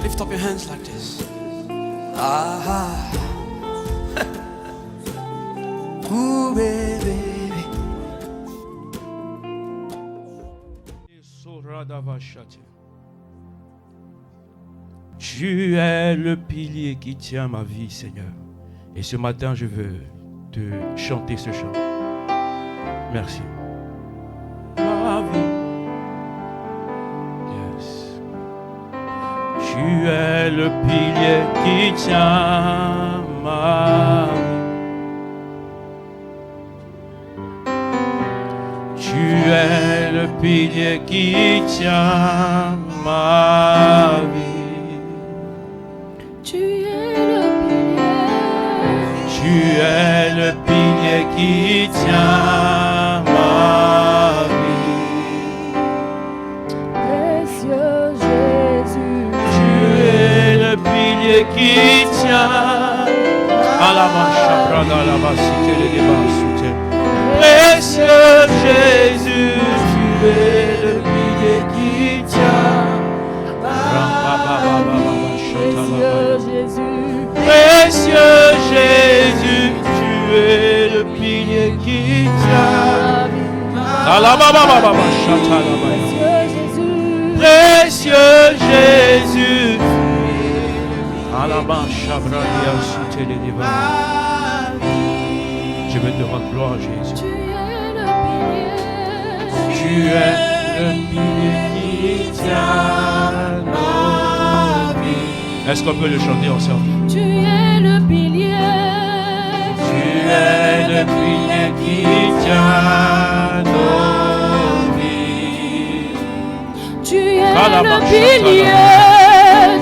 Lift up your hands like this. Ah. Ooh, baby. Tu es le pilier qui tient ma vie, Seigneur. Et ce matin, je veux te chanter ce chant. Merci. Ma vie. Yes. Tu es le pilier qui tient ma vie. Tu es le pilier qui tient ma vie. Tu es le pilier. Tu es le pilier qui tient ma vie. Précieux Jésus. Tu es le pilier qui tient. À la marche, prendre la bassité, les débats. Précieux Jésus, tu es le pilier qui tient. Précieux Jésus. Précieux Jésus, tu es le pilier qui tient. Précieux Jésus. Précieux Jésus, je vais te rendre gloire, Jésus. Tu es le pilier. Tu es le pilier qui tient nos vies. Est-ce qu'on peut le chanter ensemble? Tu es le pilier. Tu es le pilier qui tient nos vies. Tu es le pilier.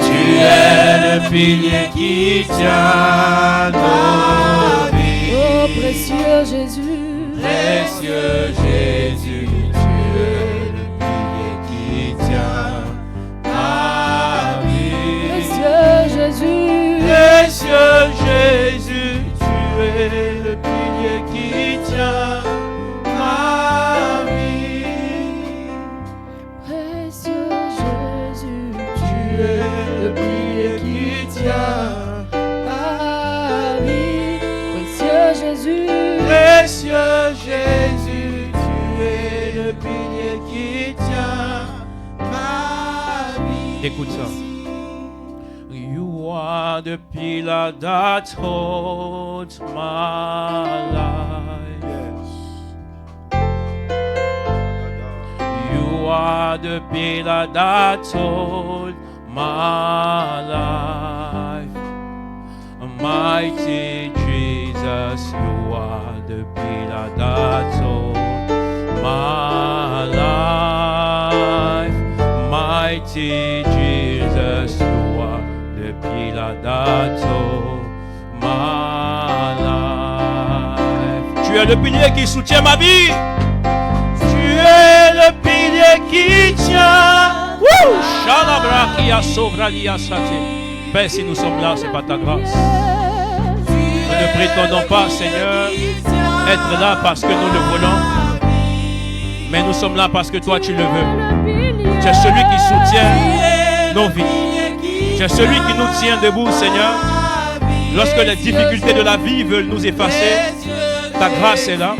Tu es le pilier qui tient nos vies. Oh précieux Jésus. Précieux Jésus, tu es le pilier qui tient ma vie. Précieux Jésus. Précieux Jésus, tu es le pilier qui tient ma vie. Précieux Jésus. Tu es le pilier qui tient ma vie. Précieux Jésus. Précieux Jésus, tu es le pilier qui tient ma vie. Écoute ça. You are the pillar that holds my life. You are the pillar that holds my life. Mighty Jesus, you are the pillar that holds my life. Mighty Jesus, you are the pillar that holds my life. Tu es le pilier qui soutient ma vie. Tu es le pilier qui tient. Shalabrakia Sovralia Sate. Père, si nous sommes là, c'est pas ta grâce. Nous ne prétendons pas, Seigneur, être là parce que nous le voulons, mais nous sommes là parce que toi, tu le veux. Tu es celui qui soutient nos vies. Tu es celui qui nous tient debout, Seigneur. Lorsque les difficultés de la vie veulent nous effacer, ta grâce est là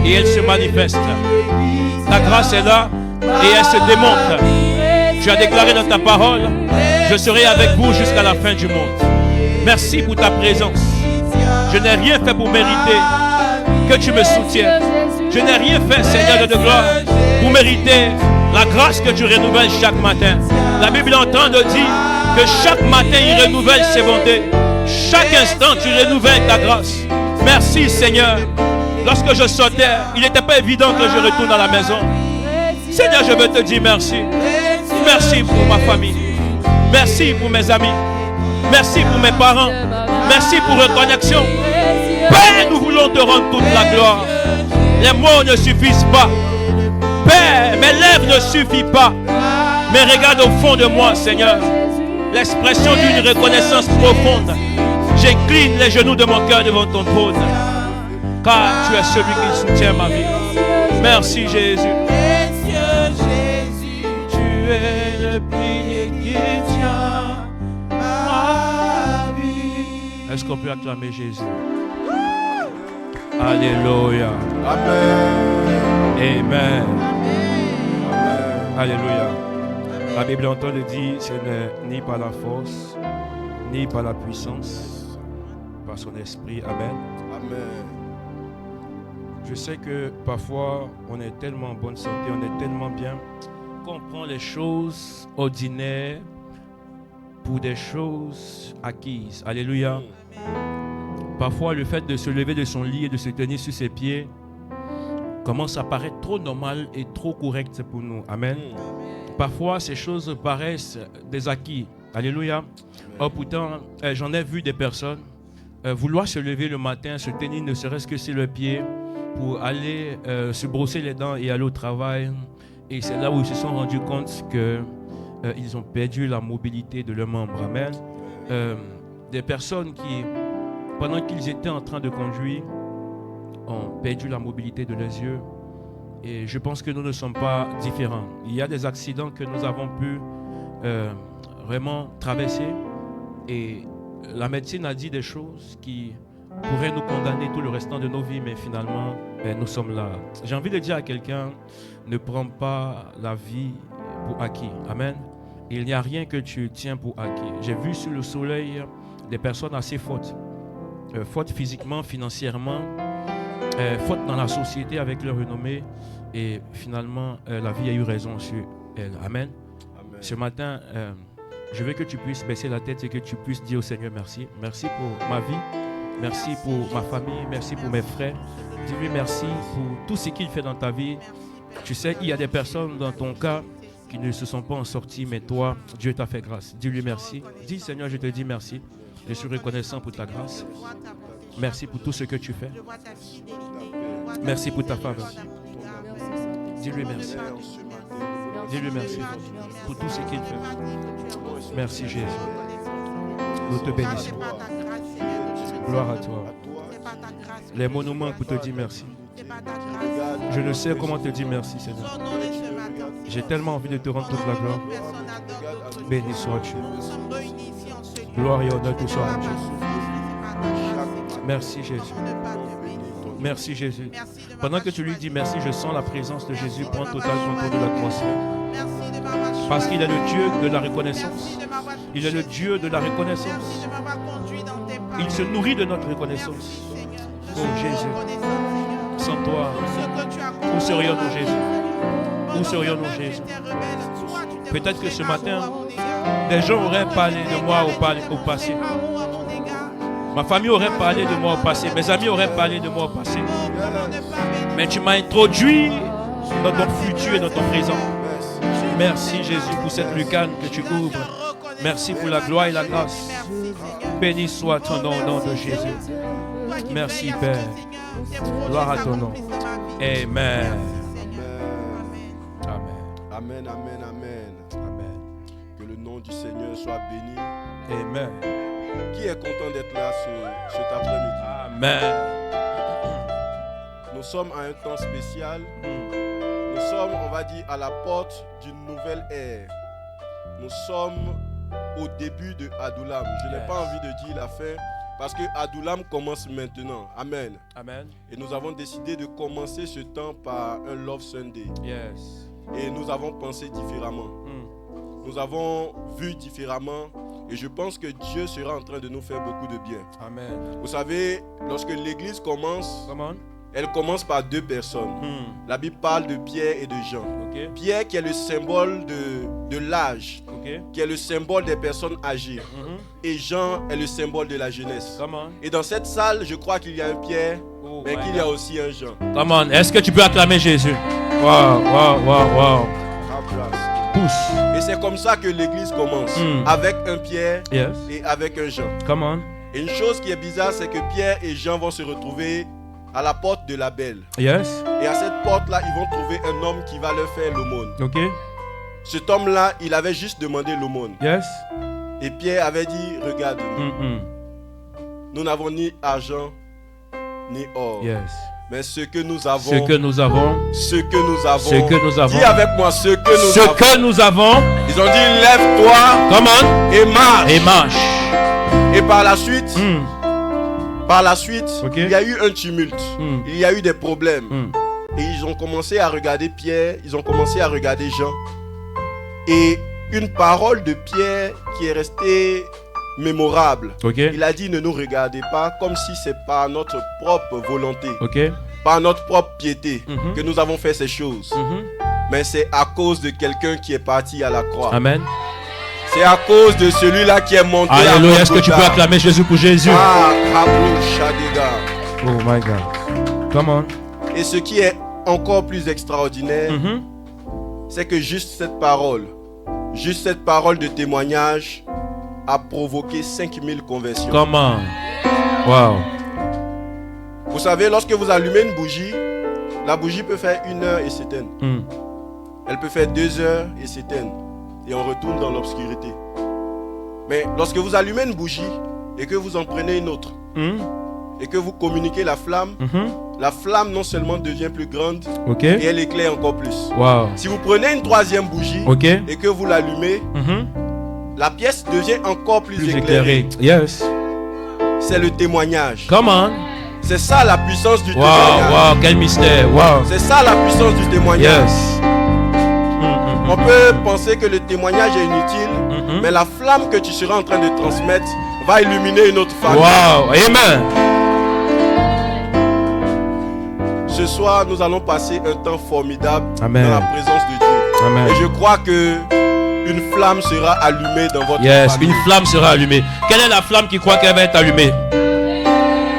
et elle se manifeste. Ta grâce est là et elle se démontre. Tu as déclaré dans ta parole, je serai avec vous jusqu'à la fin du monde. Merci pour ta présence. Je n'ai rien fait pour mériter que tu me soutiennes. Je n'ai rien fait, Seigneur de gloire, pour mériter la grâce que tu renouvelles chaque matin. La Bible entend de dire que chaque matin, il renouvelle ses bontés. Chaque instant, tu renouvelles ta grâce. Merci, Seigneur. Lorsque je sortais, il n'était pas évident que je retourne à la maison. Seigneur, je veux te dire merci. Merci pour ma famille. Merci pour mes amis. Merci pour mes parents. Merci pour reconnexion. Père, nous voulons te rendre toute la gloire. Les mots ne suffisent pas. Père, mes lèvres ne suffisent pas. Mais regarde au fond de moi, Seigneur, l'expression d'une reconnaissance profonde. J'incline les genoux de mon cœur devant ton trône. Car tu es celui qui soutient ma vie. Merci Jésus. Tu es le pilier qui tient Est-ce qu'on peut acclamer Jésus? Alléluia. Amen. Amen. Amen. Alléluia. La Bible entend le dire, ce n'est ni par la force, ni par la puissance, par son esprit. Amen. Amen. Je sais que parfois, on est tellement en bonne santé, on est tellement bien, qu'on prend les choses ordinaires pour des choses acquises. Alléluia. Parfois, le fait de se lever de son lit et de se tenir sur ses pieds commence à paraître trop normal et trop correct pour nous. Amen. Parfois, ces choses paraissent des acquis. Alléluia. Oh, pourtant, j'en ai vu des personnes vouloir se lever le matin, se tenir ne serait-ce que sur le pied pour aller se brosser les dents et aller au travail. Et c'est là où ils se sont rendus compte qu'ils ont perdu la mobilité de leurs membres. Amen. Des personnes qui, pendant qu'ils étaient en train de conduire, ont perdu la mobilité de leurs yeux. Et je pense que nous ne sommes pas différents. Il y a des accidents que nous avons pu vraiment traverser. Et la médecine a dit des choses qui pourraient nous condamner tout le restant de nos vies. Mais finalement, nous sommes là. J'ai envie de dire à quelqu'un, ne prends pas la vie pour acquis. Amen. Il n'y a rien que tu tiens pour acquis. J'ai vu sur le soleil des personnes assez fortes. Fortes physiquement, financièrement. Faute dans la société avec leur renommée et finalement la vie a eu raison sur elle. Amen. Amen. Ce matin, je veux que tu puisses baisser la tête et que tu puisses dire au Seigneur merci. Merci pour ma vie, merci pour ma famille, merci pour mes frères. Dis-lui merci pour tout ce qu'il fait dans ta vie. Tu sais, il y a des personnes dans ton cas qui ne se sont pas en sorties, mais toi, Dieu t'a fait grâce. Dis-lui merci. Dis Seigneur, je te dis merci. Je suis reconnaissant pour ta grâce. Merci pour tout ce que tu fais. Merci pour ta faveur. Dis-lui merci. Dis-lui merci pour tout ce qu'il fait. Merci Jésus. Nous te bénissons. Gloire à toi. Les mots nous manquent pour te dire merci. Je ne sais comment te dire merci, Seigneur. J'ai tellement envie de te rendre toute la gloire. Béni sois-tu. Gloire et honneur tout soit à Dieu. Merci Jésus. Merci Jésus. Pendant que tu lui dis merci, je sens la présence de Jésus prendre total contrôle de l'atmosphère. Parce qu'il est le Dieu de la reconnaissance. Il est le Dieu de la reconnaissance. Il se nourrit de notre reconnaissance. Oh Jésus, sans toi, où serions-nous Jésus? Où serions-nous Jésus? Peut-être que ce matin, des gens auraient parlé de moi au passé. Ma famille aurait parlé de moi au passé. Mes amis auraient parlé de moi au passé. Mais tu m'as introduit dans ton futur et dans ton présent. Merci Jésus pour cette lucarne que tu ouvres. Merci pour la gloire et la grâce. Béni soit ton nom au nom de Jésus. Merci Père. Gloire à ton nom. Amen. Amen. Amen, amen, amen. Amen. Que le nom du Seigneur soit béni. Amen. Qui est content d'être là cet après-midi? Amen. Nous sommes à un temps spécial. Nous sommes, on va dire, à la porte d'une nouvelle ère. Nous sommes au début de Adoulam. Je n'ai pas envie de dire la fin parce que Adoulam commence maintenant. Amen. Amen. Et nous avons décidé de commencer ce temps par un Love Sunday. Yes. Et nous avons pensé différemment. Nous avons vu différemment. Et je pense que Dieu sera en train de nous faire beaucoup de bien. Amen. Vous savez, lorsque l'église commence, Come on. elle commence par deux personnes. La Bible parle de Pierre et de Jean. Okay. Pierre qui est le symbole de l'âge, Okay. qui est le symbole des personnes âgées. Et Jean est le symbole de la jeunesse. Come on. Et dans cette salle, je crois qu'il y a un Pierre, Oh, mais my qu'il y a God. aussi un Jean. Come on. Est-ce que tu peux acclamer Jésus? Wow, wow, wow, wow. Pousse. Et c'est comme ça que l'église commence, avec un Pierre Yes. et avec un Jean. Come on. Et une chose qui est bizarre, c'est que Pierre et Jean vont se retrouver à la porte de la belle. Yes. Et à cette porte-là, ils vont trouver un homme qui va leur faire l'aumône. Okay. Cet homme-là, il avait juste demandé l'aumône. Yes. Et Pierre avait dit, regarde-nous, nous n'avons ni argent, ni or. Yes. Mais ce que nous avons, Ce que nous avons. ce que nous avons, Ce que nous avons. dis avec moi, ce que nous Ce avons. que nous avons. Ils ont dit, lève-toi Come on. et marche. Et marche. Et par la suite, Par la suite, Ok. il y a eu un tumulte. Il y a eu des problèmes. Hmm. Et ils ont commencé à regarder Pierre, ils ont commencé à regarder Jean. Et une parole de Pierre qui est restée mémorable. Ok. Il a dit, ne nous regardez pas comme si c'est par notre propre volonté, Ok. par notre propre piété Mhm. que nous avons fait ces choses. Mhm. Mais c'est à cause de quelqu'un qui est parti à la croix. Amen. C'est à cause de celui-là qui est monté à Alléluia. Est-ce que tu peux Golgotha. acclamer Jésus pour Jésus? Ah, Kabou Shadega. Oh my God. Come on. Et ce qui est encore plus extraordinaire, Mhm. c'est que juste cette parole de témoignage a provoqué 5000 conversions. Come on. Wow. Vous savez, lorsque vous allumez une bougie, la bougie peut faire 1 heure et s'éteindre. Hmm. Elle peut faire 2 heures et s'éteindre. Et on retourne dans l'obscurité. Mais lorsque vous allumez une bougie et que vous en prenez une autre, Hmm. et que vous communiquez la flamme non seulement devient plus grande, Ok. et elle éclaire encore plus. Wow. Si vous prenez une 3e bougie Ok. et que vous l'allumez, Mhm. la pièce devient encore plus Plus éclairée. éclairé. Yes. C'est le témoignage. Come on. C'est ça la puissance du Wow. témoignage. Wow. Quel mystère. Wow. C'est ça la puissance du témoignage. Yes. On peut penser que le témoignage est inutile, Mhm. mais la flamme que tu seras en train de transmettre va illuminer une autre femme. Wow. Amen. Ce soir, nous allons passer un temps formidable Amen. dans la présence de Dieu. Amen. Et je crois que une flamme sera allumée dans votre Yes, famille. une flamme sera allumée. Quelle est la flamme qui croit qu'elle va être allumée?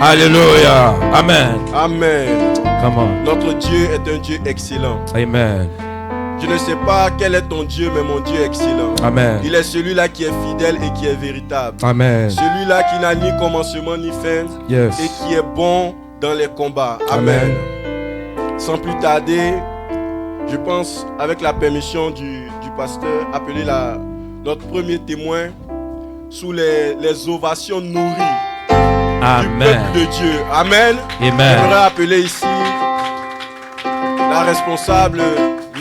Alléluia. Amen. Amen. Come on. Notre Dieu est un Dieu excellent. Amen. Je ne sais pas quel est ton Dieu, mais mon Dieu est excellent. Amen. Il est celui-là qui est fidèle et qui est véritable. Amen. Celui-là qui n'a ni commencement ni fin Yes. et qui est bon dans les combats. Amen. Amen. Sans plus tarder, je pense, avec la permission du pasteur, appeler notre premier témoin sous les ovations nourries du Amen. peuple de Dieu. Amen. Amen. J'aimerais appeler ici la responsable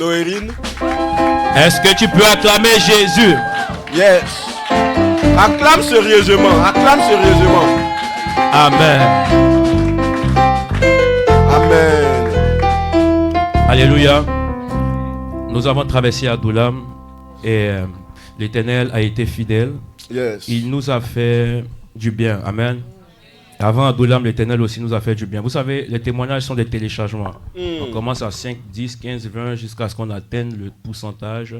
Noérine. Est-ce que tu peux acclamer Jésus? Yes. Acclame sérieusement. Acclame sérieusement. Amen. Amen. Alléluia. Nous avons traversé Adoulam et l'Éternel a été fidèle. Yes. Il nous a fait du bien. Amen. Avant Adoulam, l'Éternel aussi nous a fait du bien. Vous savez, les témoignages sont des téléchargements. On commence à 5, 10, 15, 20 jusqu'à ce qu'on atteigne le pourcentage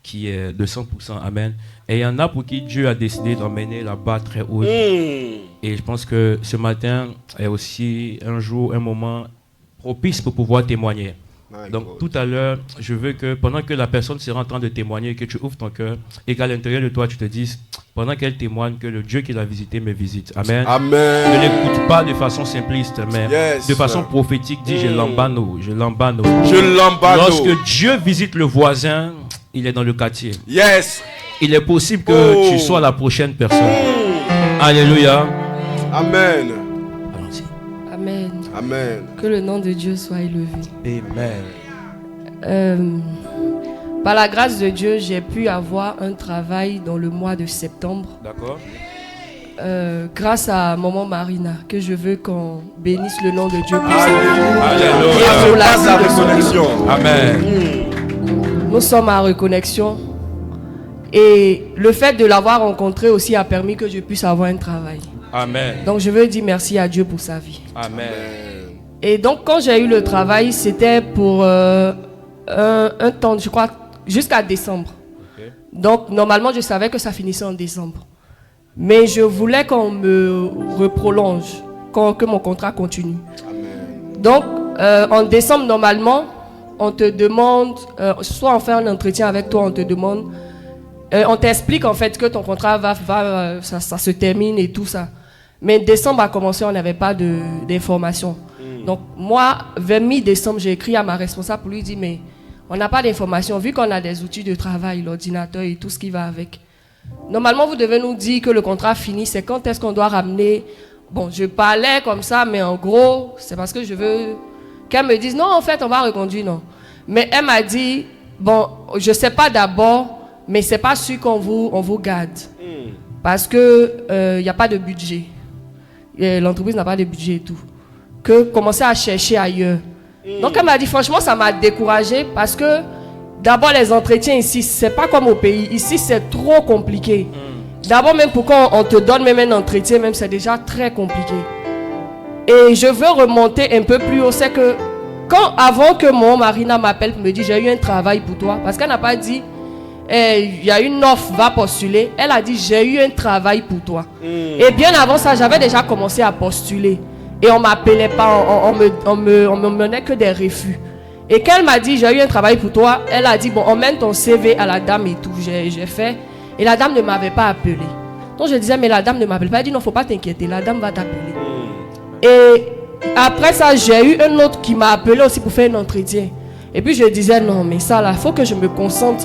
qui est de 100%. Amen. Et il y en a pour qui Dieu a décidé d'emmener la barre très haute. Et je pense que ce matin est aussi un jour, un moment propice pour pouvoir témoigner. My Donc God. tout à l'heure, je veux que pendant que la personne sera en train de témoigner, que tu ouvres ton cœur et qu'à l'intérieur de toi, tu te dises, pendant qu'elle témoigne, que le Dieu qui l'a visité me visite. Amen. Ne Amen. l'écoute pas de façon simpliste, mais Yes. de façon prophétique. Dis, je l'embano, je l'embano. Je l'embano. Lorsque Dieu visite le voisin, il est dans le quartier. Yes. Il est possible que Oh. tu sois la prochaine personne. Alléluia. Amen. Allons-y. Amen. Amen. Que le nom de Dieu soit élevé. Amen. Par la grâce de Dieu, j'ai pu avoir un travail dans le mois de septembre. D'accord. Grâce à Maman Marina, que je veux qu'on bénisse le nom de Dieu pour ça. Alléluia. Je passe la reconnexion. Amen. Nous sommes à reconnexion. Et le fait de l'avoir rencontré aussi a permis que je puisse avoir un travail. Amen. Donc je veux dire merci à Dieu pour sa vie. Amen. Et donc quand j'ai eu le travail, c'était pour un temps, je crois, jusqu'à décembre. Ok. Donc normalement je savais que ça finissait en décembre. Mais je voulais qu'on me reprolonge, que mon contrat continue. Donc en décembre normalement, on te demande, soit on fait un entretien avec toi, on te demande, on t'explique en fait que ton contrat ça se termine et tout ça. Mais décembre a commencé, on n'avait pas d'informations. Donc moi, vers mi-décembre, j'ai écrit à ma responsable pour lui dire, mais on n'a pas d'informations, vu qu'on a des outils de travail, l'ordinateur et tout ce qui va avec. Normalement, vous devez nous dire que le contrat finit, c'est quand est-ce qu'on doit ramener. Bon, je parlais comme ça, mais en gros, c'est parce que je veux qu'elle me dise, non, en fait, on va reconduire, non. Mais elle m'a dit, bon, je ne sais pas d'abord, mais c'est pas sûr qu'on vous garde. Parce que il n'y a pas de budget. l'entreprise n'a pas de budget et tout. Que commencer à chercher ailleurs. Donc elle m'a dit, franchement, ça m'a découragée parce que d'abord les entretiens ici, c'est pas comme au pays. Ici, c'est trop compliqué. D'abord, même pour quand on te donne même un entretien, même c'est déjà très compliqué. Et je veux remonter un peu plus haut, c'est que avant que mon mari m'appelle pour me dire j'ai eu un travail pour toi, parce qu'elle n'a pas dit il y a une offre, va postuler. Elle a dit j'ai eu un travail pour toi. Et bien avant ça, j'avais déjà commencé à postuler. Et on m'appelait pas, on me menait que des refus. Et quand elle m'a dit j'ai eu un travail pour toi, elle a dit bon, emmène ton CV à la dame et tout. J'ai fait. Et la dame ne m'avait pas appelé. Donc je disais mais la dame ne m'appelle pas. Elle dit non, faut pas t'inquiéter, la dame va t'appeler. Et après ça, j'ai eu un autre qui m'a appelé aussi pour faire un entretien. Et puis je disais non, mais ça là, faut que je me concentre.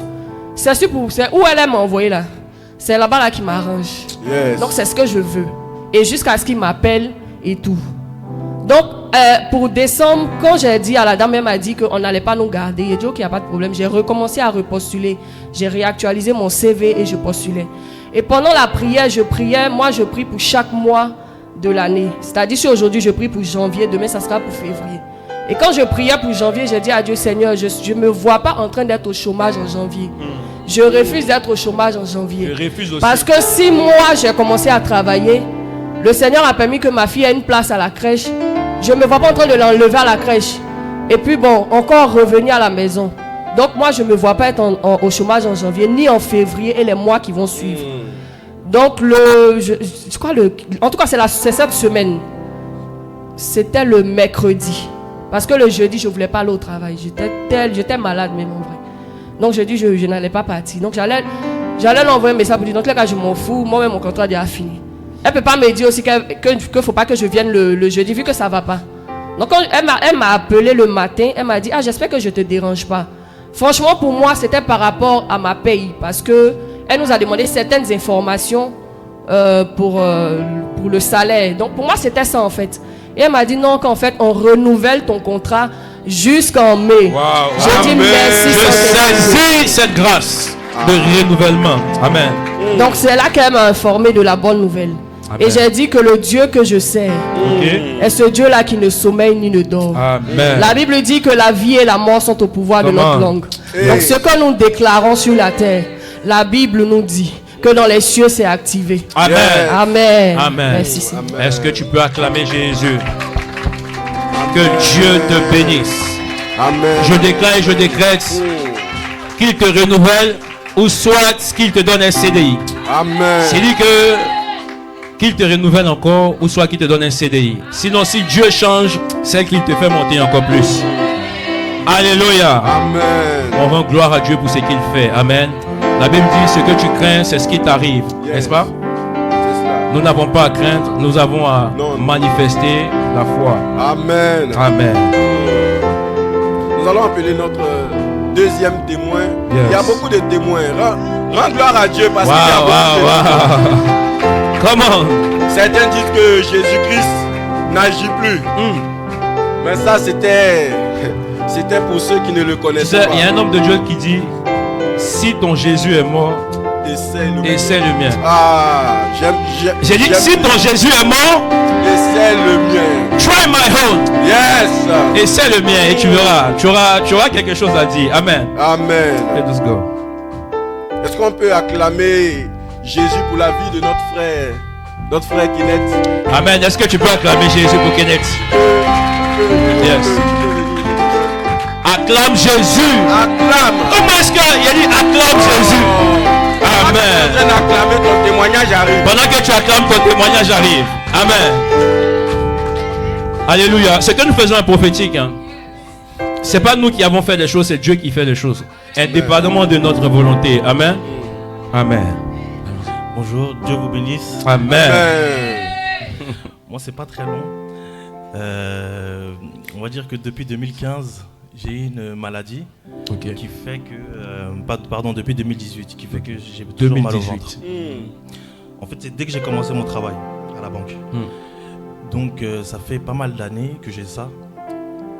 C'est où elle m'a envoyé là. C'est là-bas là qui m'arrange. Yes. Donc c'est ce que je veux. Et jusqu'à ce qu'il m'appelle et tout. Donc pour décembre, quand j'ai dit à la dame, elle m'a dit qu'on n'allait pas nous garder. J'ai dit ok, il n'y a pas de problème. J'ai recommencé à repostuler. J'ai réactualisé mon CV et je postulais. Et pendant la prière, je priais. Moi, je prie pour chaque mois de l'année. C'est-à-dire si aujourd'hui je prie pour janvier, demain ça sera pour février. Et quand je priais pour janvier, j'ai dit à Dieu, Seigneur, je ne me vois pas en train d'être au chômage en janvier. Je refuse d'être au chômage en janvier. Je refuse aussi. Parce que si moi j'ai commencé à travailler, le Seigneur a permis que ma fille ait une place à la crèche. Je ne me vois pas en train de l'enlever à la crèche. Et puis bon, encore revenir à la maison. Donc moi je ne me vois pas être au chômage en janvier, ni en février et les mois qui vont suivre. Donc en tout cas c'est cette semaine. C'était le mercredi. Parce que le jeudi je ne voulais pas aller au travail. J'étais malade même en vrai. Donc je dis je n'allais pas partir. Donc j'allais l'envoyer un message pour dire donc là je m'en fous, moi-même mon contrat est déjà fini. Elle ne peut pas me dire aussi qu'il ne faut pas que je vienne le jeudi vu que ça ne va pas. Donc quand elle m'a appelé le matin, elle m'a dit j'espère que je ne te dérange pas. Franchement pour moi c'était par rapport à ma paye parce que elle nous a demandé certaines informations pour le salaire. Donc pour moi c'était ça en fait. Et elle m'a dit non, qu'en fait on renouvelle ton contrat jusqu'en mai. Wow. Je dis merci. Je saisis cette grâce de renouvellement. Amen. Donc c'est là qu'elle m'a informé de la bonne nouvelle. Amen. Et j'ai dit que le Dieu que je sers est ce Dieu-là qui ne sommeille ni ne dort. Amen. La Bible dit que la vie et la mort sont au pouvoir de notre langue. Donc ce que nous déclarons sur la terre, la Bible nous dit que dans les cieux c'est activé. Amen. Amen. Amen. Merci. Amen. Est-ce que tu peux acclamer Jésus? Que Dieu te bénisse. Amen. Je déclare et je décrète qu'il te renouvelle ou soit qu'il te donne un CDI. Amen. C'est dit qu'il te renouvelle encore ou soit qu'il te donne un CDI. Sinon si Dieu change, c'est qu'il te fait monter encore plus. Alléluia. Amen. On rend gloire à Dieu pour ce qu'il fait. Amen. La Bible dit ce que tu crains, c'est ce qui t'arrive. Yes. N'est-ce pas? Nous n'avons pas à craindre, nous avons à manifester la foi. Amen. Amen. Nous allons appeler notre deuxième témoin. Yes. Il y a beaucoup de témoins. Rends gloire à Dieu parce qu'il y a beaucoup de témoins. Comment? Certains disent que Jésus-Christ n'agit plus. Mais ça, c'était pour ceux qui ne le connaissaient pas. Il y a un homme de Dieu qui dit si ton Jésus est mort, essaie le mien. J'ai dit si ton Jésus est mort, essaie le mien. Try my own. Yes. Essaie le mien et tu verras. Tu auras quelque chose à dire. Amen. Amen. Let's go. Est-ce qu'on peut acclamer Jésus pour la vie de notre frère Kenneth? Amen. Est-ce que tu peux acclamer Jésus pour Kenneth? Yes. Acclame Jésus. Acclame. Comment est-ce qu'il a dit acclame Jésus? Amen. Je viens d'acclamer, ton témoignage arrive. Pendant que tu acclames, ton témoignage arrive. Amen. Alléluia. Ce que nous faisons est prophétique. C'est pas nous qui avons fait les choses, c'est Dieu qui fait les choses. Indépendamment de notre volonté. Amen. Amen. Bonjour, Dieu vous bénisse. Amen. Moi, c'est pas très long. On va dire que depuis 2015, j'ai eu une maladie qui fait que... depuis 2018, qui fait que j'ai toujours mal au ventre. En fait, c'est dès que j'ai commencé mon travail à la banque. Donc, ça fait pas mal d'années que j'ai ça.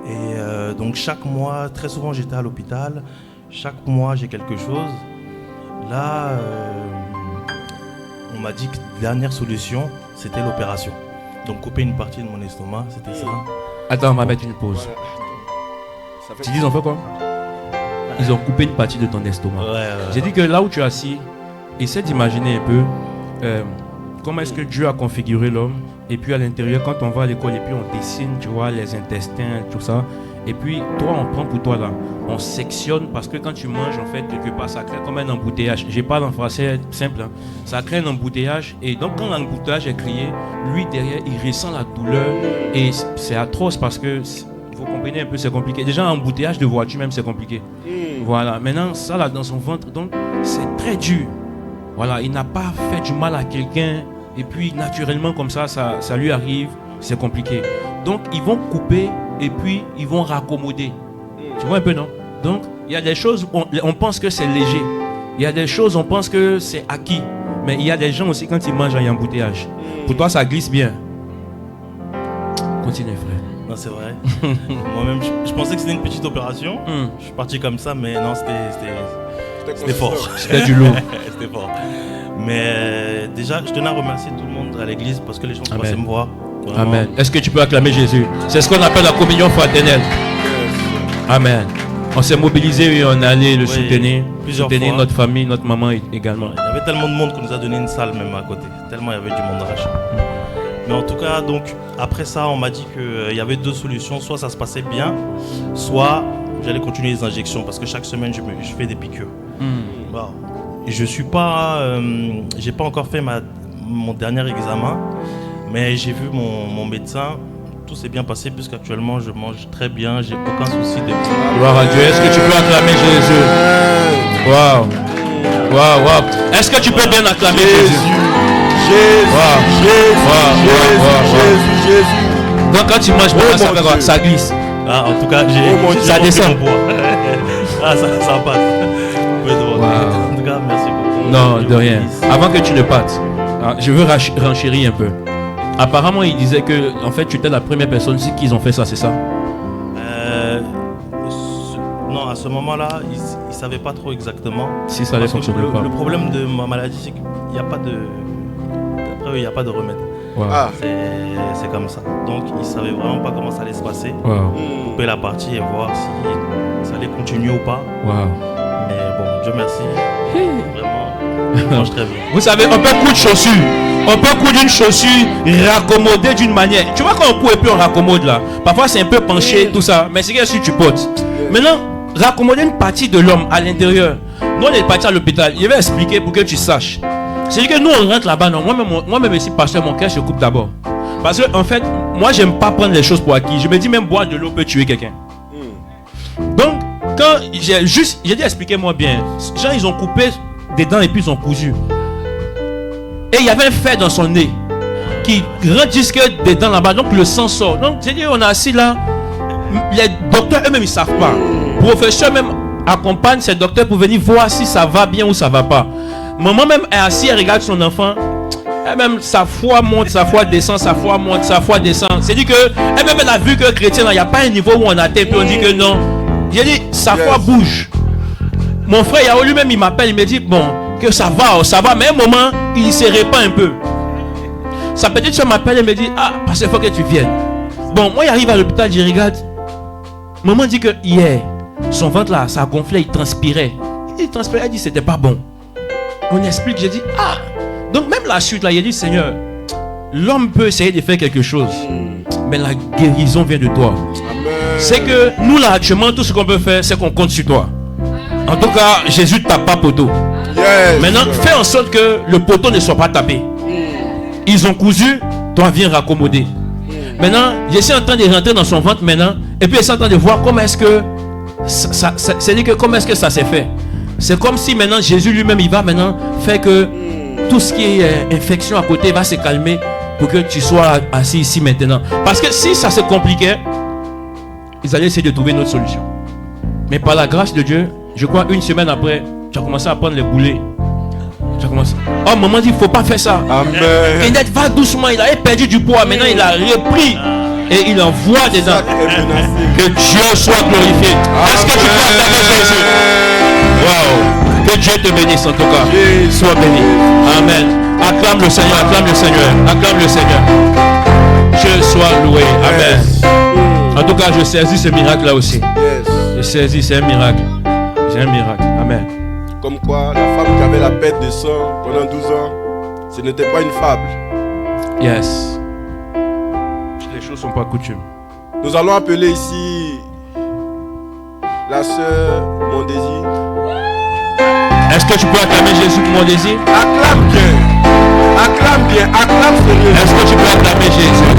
Et donc, chaque mois, très souvent, j'étais à l'hôpital. Chaque mois, j'ai quelque chose. Là, on m'a dit que la dernière solution, c'était l'opération. Donc couper une partie de mon estomac, c'était ça. Attends, on va mettre une pause. Tu dis, ils ont fait quoi? Ils ont coupé une partie de ton estomac. J'ai dit que là où tu es assis, essaie d'imaginer un peu comment est-ce que Dieu a configuré l'homme. Et puis à l'intérieur, quand on va à l'école et puis on dessine, tu vois, les intestins, tout ça. Et puis toi, on prend pour toi là, on sectionne parce que quand tu manges, en fait, quelque part, ça crée comme un embouteillage. Je parle en français simple, hein. Ça crée un embouteillage. Et donc quand l'embouteillage est créé, lui derrière, il ressent la douleur. Et c'est atroce parce que, vous comprenez un peu, c'est compliqué. Déjà, un embouteillage de voiture même, c'est compliqué. Voilà, maintenant, ça là dans son ventre, donc c'est très dur. Voilà, il n'a pas fait du mal à quelqu'un. Et puis naturellement comme ça lui arrive, c'est compliqué. Donc ils vont couper et puis ils vont raccommoder. Tu vois un peu, non? Donc il y a des choses, on pense que c'est léger. Il y a des choses, on pense que c'est acquis. Mais il y a des gens aussi, quand ils mangent, il y a un embouteillage. Pour toi, ça glisse bien. Continue, frère. Non, c'est vrai. Moi-même, je pensais que c'était une petite opération. Je suis parti comme ça, mais non, c'était fort. C'était du lourd. C'était fort. Mais déjà, je tenais à remercier tout le monde à l'église parce que les gens sont passés me voir. Vraiment. Amen. Est-ce que tu peux acclamer Jésus? C'est ce qu'on appelle la communion fraternelle. Amen. On s'est mobilisé et on est allé le soutenir. Soutenir notre famille, notre maman également. Il y avait tellement de monde qu'on nous a donné une salle même à côté. Tellement il y avait du monde à l'achat. Mais en tout cas, donc, après ça, on m'a dit qu'il y avait deux solutions. Soit ça se passait bien, soit j'allais continuer les injections parce que chaque semaine, je fais des piqûres. Bon. Je suis pas, j'ai pas encore fait mon dernier examen, mais j'ai vu mon médecin. Tout s'est bien passé puisqu'actuellement je mange très bien, j'ai aucun souci de. Gloire à Dieu. Est-ce que tu peux acclamer Jésus? Waouh, waouh, waouh. Est-ce que tu peux bien acclamer Jésus? Jésus. Donc quand tu manges bien, ça glisse. Ah, en tout cas, ça descend. Ah, ça passe. En tout cas, merci beaucoup. Non, de rien. Avant que tu ne partes, je veux renchérir un peu. Apparemment, il disait que en fait, tu étais la première personne qu'ils ont fait ça, c'est ça? Non, à ce moment-là, ils ne savaient pas trop exactement. Si ça allait fonctionner ou pas. Le problème de ma maladie, c'est qu'il n'y a pas de... Après, il n'y a pas de remède. Wow. C'est comme ça. Donc, ils ne savaient vraiment pas comment ça allait se passer. Wow. Couper la partie et voir si ça allait continuer ou pas. Wow. Mais bon, Dieu merci. Vraiment, je mange très bien. Vous savez, on peut coudre chaussure. On peut coudre une chaussure, raccommoder d'une manière. Tu vois quand on coud et puis on raccommode là. Parfois c'est un peu penché, tout ça. Mais c'est que si tu portes. Maintenant, raccommoder une partie de l'homme à l'intérieur. Nous on est parti à l'hôpital. Je vais expliquer pour que tu saches. C'est que nous on rentre là-bas. Non, moi-même ici, pasteur, mon cœur se coupe d'abord. Parce que en fait, moi j'aime pas prendre les choses pour acquis. Je me dis même boire de l'eau peut tuer quelqu'un. Donc, quand j'ai dit expliquez-moi bien. Gens ils ont coupé des dents et puis ils ont cousu. Et il y avait un fer dans son nez qui rentre jusque des dents là-bas. Donc le sang sort. Donc j'ai dit on est assis là. Les docteurs eux-mêmes ils ne savent pas. Professeur même accompagne ces docteurs pour venir voir si ça va bien ou ça va pas. Maman même est assise, elle regarde son enfant. Elle-même sa foi monte, sa foi descend, sa foi monte, sa foi descend. C'est dit que elle-même elle a vu que chrétien, il n'y a pas un niveau où on atteint puis on dit que non. J'ai dit sa foi bouge. Mon frère Yao lui-même il m'appelle, il me dit bon que ça va, mais à un moment il se répand un peu. Sa petite soeur m'appelle et me dit ah parce qu'il faut que tu viennes. Bon moi j'arrive à l'hôpital, je regarde. Maman dit que hier son ventre là ça gonflait, il transpirait. Il transpirait, elle dit c'était pas bon. On explique, j'ai dit ah donc même la suite là, il a dit Seigneur, l'homme peut essayer de faire quelque chose, mais la guérison vient de toi. C'est que nous là actuellement tout ce qu'on peut faire c'est qu'on compte sur toi. En tout cas Jésus ne tape pas poteau. Maintenant fais en sorte que le poteau ne soit pas tapé. Ils ont cousu, toi viens raccommoder. Maintenant j'essaie en train de rentrer dans son ventre maintenant et puis j'essaie en train de voir comment est-ce que c'est-à-dire que comment est-ce que ça s'est fait. C'est comme si maintenant Jésus lui-même il va maintenant faire que tout ce qui est infection à côté va se calmer pour que tu sois assis ici maintenant. Parce que si ça se compliquait, ils allaient essayer de trouver une autre solution. Mais par la grâce de Dieu, je crois une semaine après, tu as commencé à prendre les boulets. Tu as commencé. Oh maman dit il ne faut pas faire ça. Amen. Kenneth va doucement, il avait perdu du poids, maintenant il a repris. Et il envoie des dents. Que Dieu soit glorifié. Est-ce que tu peux acclamer Jésus? Wow. Que Dieu te bénisse en tout cas. Sois béni. Amen. Acclame le Seigneur, acclame le Seigneur, acclame le Seigneur. Dieu soit loué. Amen. En tout cas, je saisis ce miracle-là aussi. Je saisis, c'est un miracle. C'est un miracle. Amen. Comme quoi, la femme qui avait la perte de sang pendant 12 ans, ce n'était pas une fable. Yes. Les choses ne sont pas coutumes. Nous allons appeler ici la sœur Mon Désir. Est-ce que tu peux acclamer Jésus pour Mon Désir? Acclame bien, acclame sérieux. Est-ce que tu peux acclamer Jésus?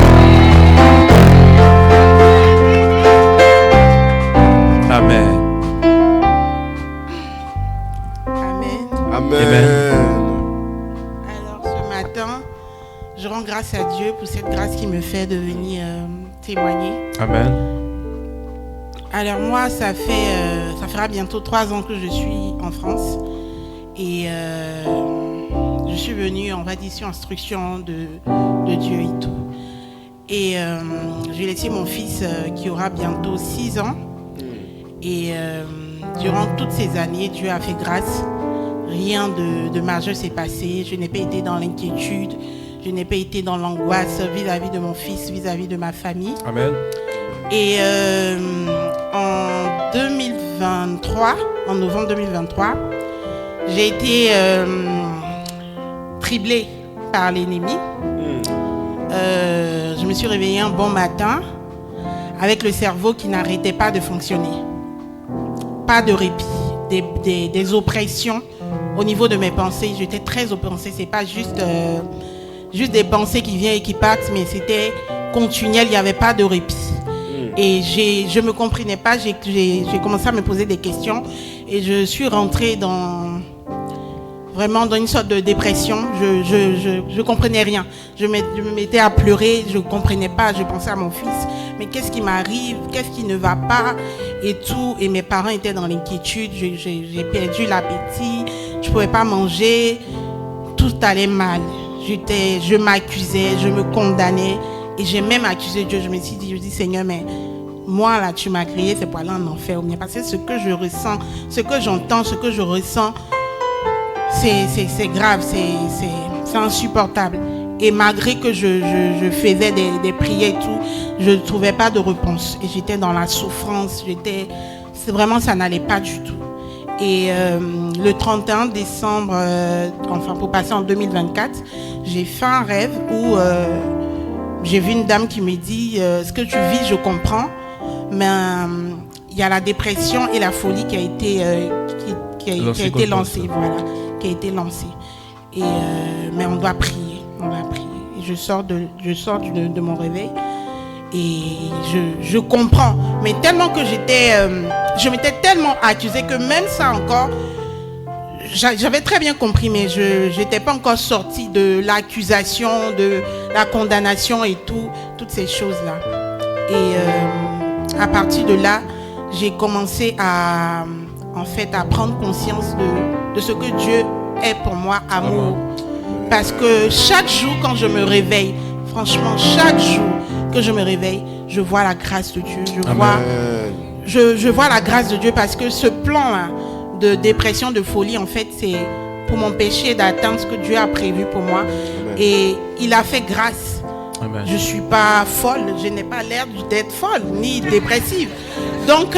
Amen. Amen. Alors ce matin, je rends grâce à Dieu pour cette grâce qui me fait de venir témoigner. Amen. Alors moi, ça fera bientôt 3 ans que je suis en France. Et je suis venue, on va dire, sur instruction de Dieu et tout. Et j'ai laissé mon fils qui aura bientôt 6 ans. Et durant toutes ces années, Dieu a fait grâce. Rien de majeur s'est passé. Je n'ai pas été dans l'inquiétude. Je n'ai pas été dans l'angoisse vis-à-vis de mon fils, vis-à-vis de ma famille. Amen. Et en 2023, en novembre 2023, j'ai été triplée par l'ennemi. Je me suis réveillée un bon matin avec le cerveau qui n'arrêtait pas de fonctionner. Pas de répit, des oppressions au niveau de mes pensées. J'étais très oppressée. C'est pas juste des pensées qui viennent et qui partent, mais c'était continuel. Il n'y avait pas de répit. Et je me comprenais pas. J'ai commencé à me poser des questions et je suis rentrée vraiment dans une sorte de dépression. Je comprenais rien. Je me mettais à pleurer. Je comprenais pas. Je pensais à mon fils. Mais qu'est-ce qui m'arrive? Qu'est-ce qui ne va pas? Et tout. Et mes parents étaient dans l'inquiétude. J'ai perdu l'appétit. Je pouvais pas manger. Tout allait mal. Je m'accusais. Je me condamnais. Et j'ai même accusé Dieu. Je me suis dit, Seigneur, mais moi, là, tu m'as créé, c'est pour aller en enfer. Parce que ce que je ressens, ce que j'entends, ce que je ressens, c'est grave, c'est insupportable. Et malgré que je faisais des prières et tout, je ne trouvais pas de réponse. Et j'étais dans la souffrance, vraiment, ça n'allait pas du tout. Et le 31 décembre, pour passer en 2024, j'ai fait un rêve où j'ai vu une dame qui me dit ce que tu vis, je comprends, mais il y a la dépression et la folie qui a été lancée, voilà, qui a été lancée. Et mais on doit prier. Et je sors de mon réveil et je comprends, mais tellement que je m'étais tellement accusée que même ça encore, j'avais très bien compris, mais je n'étais pas encore sortie de l'accusation, de la condamnation et toutes ces choses-là. Et à partir de là, j'ai commencé à prendre conscience de ce que Dieu est pour moi, amour. Parce que chaque jour, quand je me réveille, franchement, chaque jour que je me réveille, je vois la grâce de Dieu. Je vois la grâce de Dieu parce que ce plan-là de dépression, de folie, en fait, c'est pour m'empêcher d'atteindre ce que Dieu a prévu pour moi. Amen. Et il a fait grâce. Amen. Je ne suis pas folle, je n'ai pas l'air d'être folle, ni dépressive. Donc,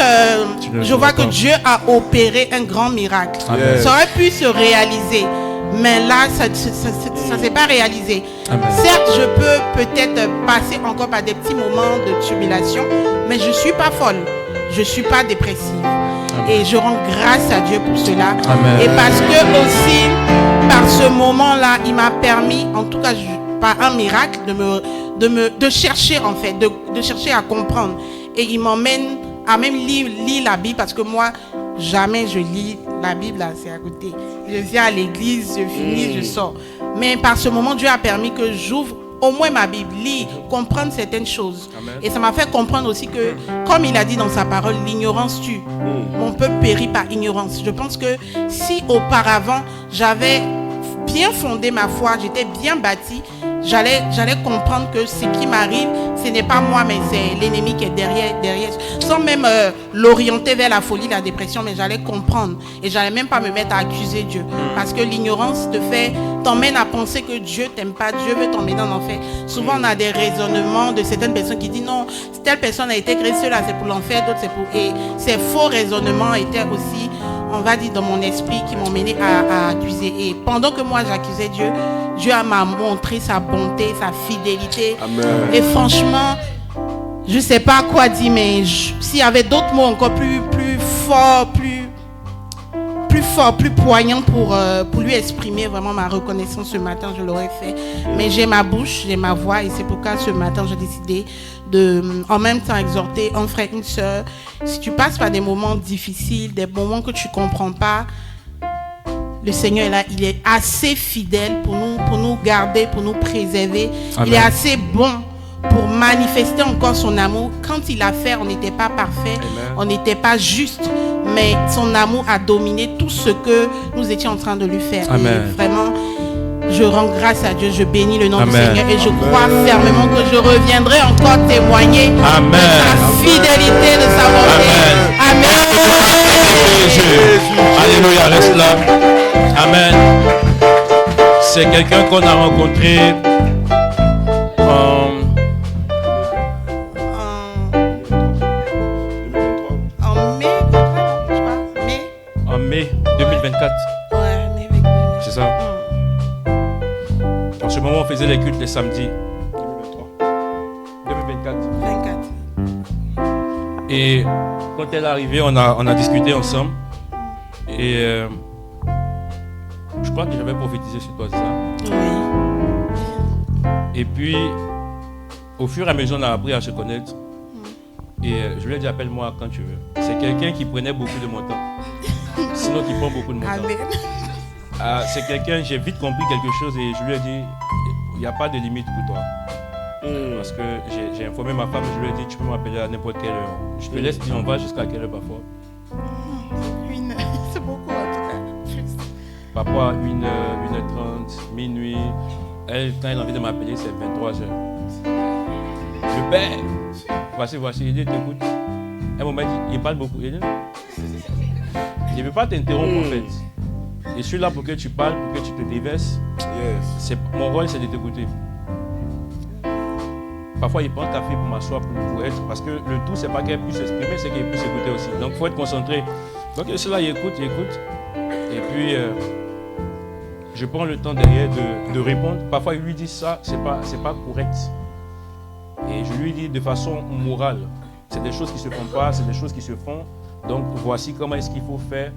je vois que Dieu a opéré un grand miracle. Amen. Ça aurait pu se réaliser, mais là, ça ne s'est pas réalisé. Amen. Certes, je peux peut-être passer encore par des petits moments de tribulation, mais je ne suis pas folle, je ne suis pas dépressive. Amen. Et je rends grâce à Dieu pour cela. Amen. Et parce que aussi, par ce moment-là, il m'a permis, en tout cas, par un miracle, de chercher en fait, de chercher à comprendre. Et il m'emmène à même lire la Bible, parce que moi, jamais je lis la Bible, là, c'est à côté. Je viens à l'église, je finis, je sors. Mais par ce moment, Dieu a permis que j'ouvre au moins ma Bible, lire, comprendre certaines choses. Amen. Et ça m'a fait comprendre aussi que, comme il a dit dans sa parole, l'ignorance tue. Mon peuple périt par ignorance. Je pense que si auparavant, j'avais bien fondé ma foi, j'étais bien bâtie, j'allais comprendre que ce qui m'arrive, ce n'est pas moi, mais c'est l'ennemi qui est derrière. Sans même l'orienter vers la folie, la dépression, mais j'allais comprendre. Et j'allais même pas me mettre à accuser Dieu. Parce que l'ignorance t'emmène à penser que Dieu t'aime pas, Dieu veut t'emmener en enfer. Souvent, on a des raisonnements de certaines personnes qui disent non, telle personne a été créée, cela c'est pour l'enfer, d'autres c'est pour... Et ces faux raisonnements étaient aussi, on va dire, dans mon esprit qui m'ont mené à accuser. Et pendant que moi j'accusais Dieu, Dieu m'a montré sa bonté, sa fidélité. Amen. Et franchement, je ne sais pas quoi dire, mais s'il y avait d'autres mots encore plus forts, plus poignants pour lui exprimer vraiment ma reconnaissance ce matin, je l'aurais fait. Mais j'ai ma bouche, j'ai ma voix, et c'est pourquoi ce matin j'ai décidé de en même temps exhorter un frère, une soeur. Si tu passes par des moments difficiles, des moments que tu ne comprends pas, le Seigneur est là, il est assez fidèle pour nous garder, pour nous préserver. Amen. Il est assez bon pour manifester encore son amour. Quand il a fait, on n'était pas parfait, Amen. On n'était pas juste, mais son amour a dominé tout ce que nous étions en train de lui faire. Amen. Et vraiment, je rends grâce à Dieu, je bénis le nom Amen. Du Seigneur et je crois fermement que je reviendrai encore témoigner Amen. De sa fidélité, de sa bonté. Amen. Alléluia, reste là. Amen. C'est quelqu'un qu'on a rencontré en mai 2024. Ouais, mai 2024. C'est ça. En ce moment, on faisait les cultes les samedis. 2024. 24. Et quand elle est arrivée, on a discuté ensemble. Et je crois que j'avais prophétisé sur toi, c'est ça? Oui. Et puis, au fur et à mesure, on a appris à se connaître. Et je lui ai dit, appelle-moi quand tu veux. C'est quelqu'un qui prenait beaucoup de mon temps. Sinon, qui prend beaucoup de mon temps. C'est quelqu'un, j'ai vite compris quelque chose et je lui ai dit, il n'y a pas de limite pour toi. Parce que j'ai informé ma femme, je lui ai dit, tu peux m'appeler à n'importe quelle heure. Je te laisse dire, on va jusqu'à quelle heure parfois? C'est beaucoup en tout cas. Parfois 1h30, minuit. Elle, quand elle a envie de m'appeler, c'est 23h. Je père, voici, il dit, t'écoute. Elle m'a dit, il parle beaucoup. Il dit, je ne veux pas t'interrompre en fait. Je suis là pour que tu parles, pour que tu te déverses. Yes. Mon rôle, c'est de t'écouter. Parfois, il prend un café pour m'asseoir, pour être. Parce que le tout, c'est pas qu'elle puisse s'exprimer, c'est qu'elle puisse écouter aussi. Donc, il faut être concentré. Donc, je suis là, il écoute. Et puis, je prends le temps derrière de répondre. Parfois, il lui dit ça, c'est pas correct. Et je lui dis de façon morale. C'est des choses qui se font pas, c'est des choses qui se font. Donc, voici comment est-ce qu'il faut faire.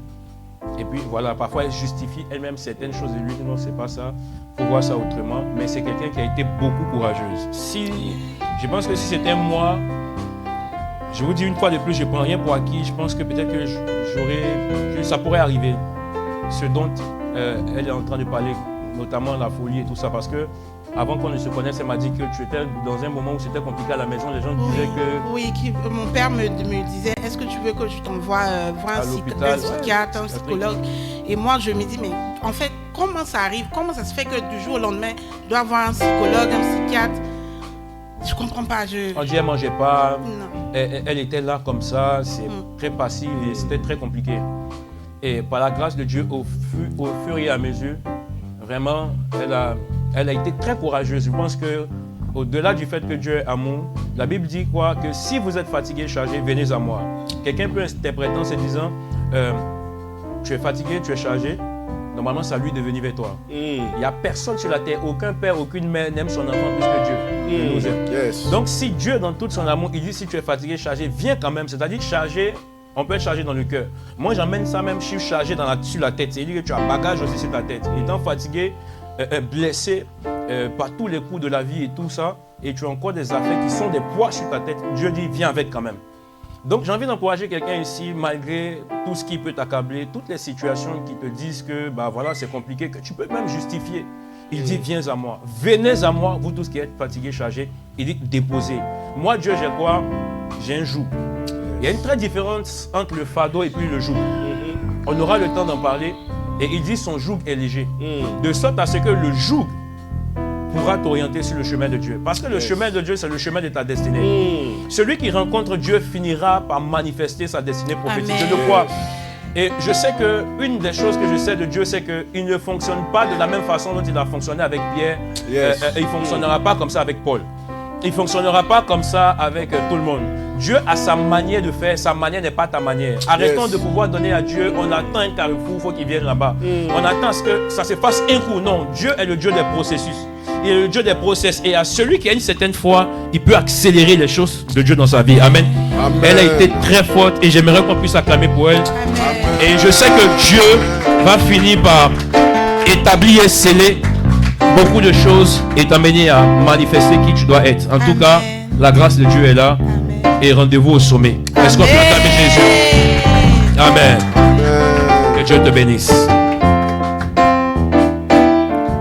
Et puis, voilà, parfois, elle justifie elle-même certaines choses. Et lui dit non, c'est pas ça. Il faut voir ça autrement. Mais c'est quelqu'un qui a été beaucoup courageuse. Je pense que si c'était moi, je vous dis une fois de plus, je ne prends rien pour acquis. Je pense que peut-être que ça pourrait arriver. Ce dont elle est en train de parler, notamment la folie et tout ça. Parce que avant qu'on ne se connaisse, elle m'a dit que tu étais dans un moment où c'était compliqué à la maison. Les gens disaient que... Oui, mon père me disait, est-ce que tu veux que je t'envoie voir un psychiatre, un psychologue? Et moi, je me dis, mais en fait, comment ça arrive? Comment ça se fait que du jour au lendemain, je dois avoir un psychologue, un psychiatre? Je comprends pas. On dit, elle ne mangeait pas. Elle était là comme ça. C'est très passif et c'était très compliqué. Et par la grâce de Dieu, au fur et à mesure, vraiment, elle a été très courageuse. Je pense qu'au-delà du fait que Dieu est amour, la Bible dit quoi? Que si vous êtes fatigué, chargé, venez à moi. Quelqu'un peut interpréter en se disant, tu es fatigué, tu es chargé. Normalement, c'est à lui de venir vers toi. Il n'y a personne sur la terre, aucun père, aucune mère n'aime son enfant plus que Dieu. Nous aime. Yes. Donc, si Dieu, dans tout son amour, il dit si tu es fatigué, chargé, viens quand même. C'est-à-dire chargé, on peut être chargé dans le cœur. Moi, j'emmène ça même, je suis chargé sur la tête. C'est-à-dire que tu as bagage aussi sur ta tête. Étant fatigué, blessé par tous les coups de la vie et tout ça, et tu as encore des affaires qui sont des poids sur ta tête, Dieu dit viens avec quand même. Donc j'ai envie d'encourager quelqu'un ici, malgré tout ce qui peut t'accabler, toutes les situations qui te disent que bah voilà c'est compliqué, que tu peux même justifier. Il dit viens à moi, venez à moi, vous tous qui êtes fatigués, chargés. Il dit déposez. Moi Dieu j'ai quoi? J'ai un joug. Il y a une très différence entre le fardeau et puis le joug. On aura le temps d'en parler. Et il dit son joug est léger. De sorte à ce que le joug pourra t'orienter sur le chemin de Dieu. Parce que le chemin de Dieu, c'est le chemin de ta destinée. Celui qui rencontre Dieu finira par manifester sa destinée prophétique. Je le crois. Et je sais qu'une des choses que je sais de Dieu, c'est qu'il ne fonctionne pas de la même façon dont il a fonctionné avec Pierre. Il ne fonctionnera pas comme ça avec Paul. Il ne fonctionnera pas comme ça avec tout le monde. Dieu a sa manière de faire, sa manière n'est pas ta manière. Arrêtons de pouvoir donner à Dieu, on attend un carrefour, il faut qu'il vienne là-bas. On attend à ce que ça se fasse un coup. Non, Dieu est le Dieu des processus. Il est le Dieu des process. Et à celui qui a une certaine foi, il peut accélérer les choses de Dieu dans sa vie. Amen. Amen. Elle a été très forte et j'aimerais qu'on puisse acclamer pour elle. Amen. Et je sais que Dieu va finir par établir et sceller beaucoup de choses et t'amener à manifester qui tu dois être. En tout cas, la grâce de Dieu est là. Et rendez-vous au sommet. Est-ce qu'on peut acclamer Jésus? Amen. Que Dieu te bénisse.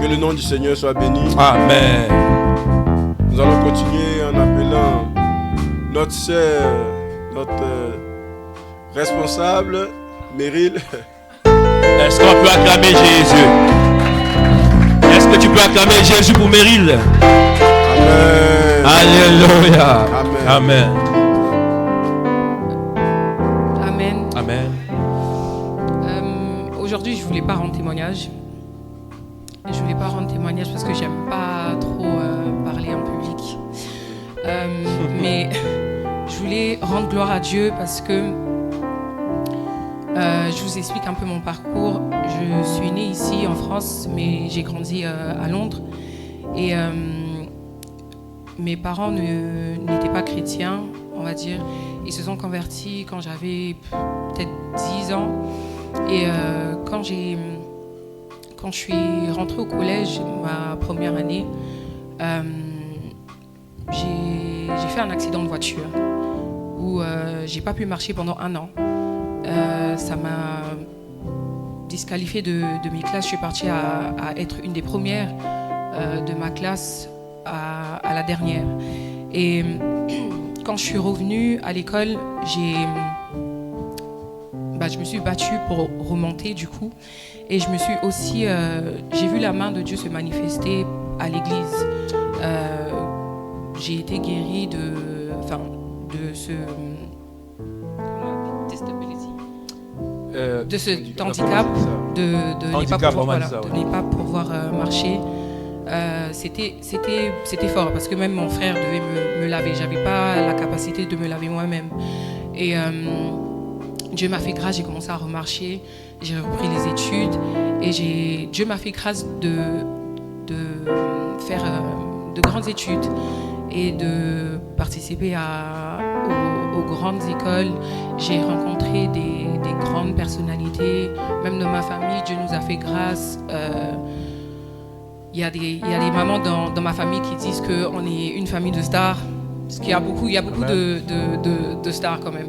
Que le nom du Seigneur soit béni. Amen. Nous allons continuer en appelant notre sœur, notre responsable, Meryl. Est-ce qu'on peut acclamer Jésus? Est-ce que tu peux acclamer Jésus pour Meryl? Amen. Alléluia. Amen. Amen. Amen. Amen. Aujourd'hui, je voulais pas rendre témoignage. Je voulais pas rendre témoignage parce que j'aime pas trop parler en public. Mais je voulais rendre gloire à Dieu parce que je vous explique un peu mon parcours. Je suis née ici en France, mais j'ai grandi à Londres. Et mes parents n'étaient pas chrétiens, on va dire. Ils se sont convertis quand j'avais peut-être 10 ans. Et quand je suis rentrée au collège, ma première année, j'ai fait un accident de voiture où j'ai pas pu marcher pendant 1 an. Ça m'a disqualifiée de mes classes. Je suis partie à être une des premières de ma classe à la dernière. Et quand je suis revenue à l'école, je me suis battue pour remonter du coup. Et je me suis aussi... j'ai vu la main de Dieu se manifester à l'église. J'ai été guérie de ce... de cet handicap, de ne pas pouvoir marcher. C'était fort parce que même mon frère devait me laver. J'avais pas la capacité de me laver moi-même. Et Dieu m'a fait grâce, j'ai commencé à remarcher, j'ai repris les études et Dieu m'a fait grâce de faire de grandes études et de participer aux grandes écoles. J'ai rencontré des grandes personnalités, même dans ma famille, Dieu nous a fait grâce. Il y a des mamans dans ma famille qui disent qu'on est une famille de stars. Parce qu'il y a beaucoup de stars quand même.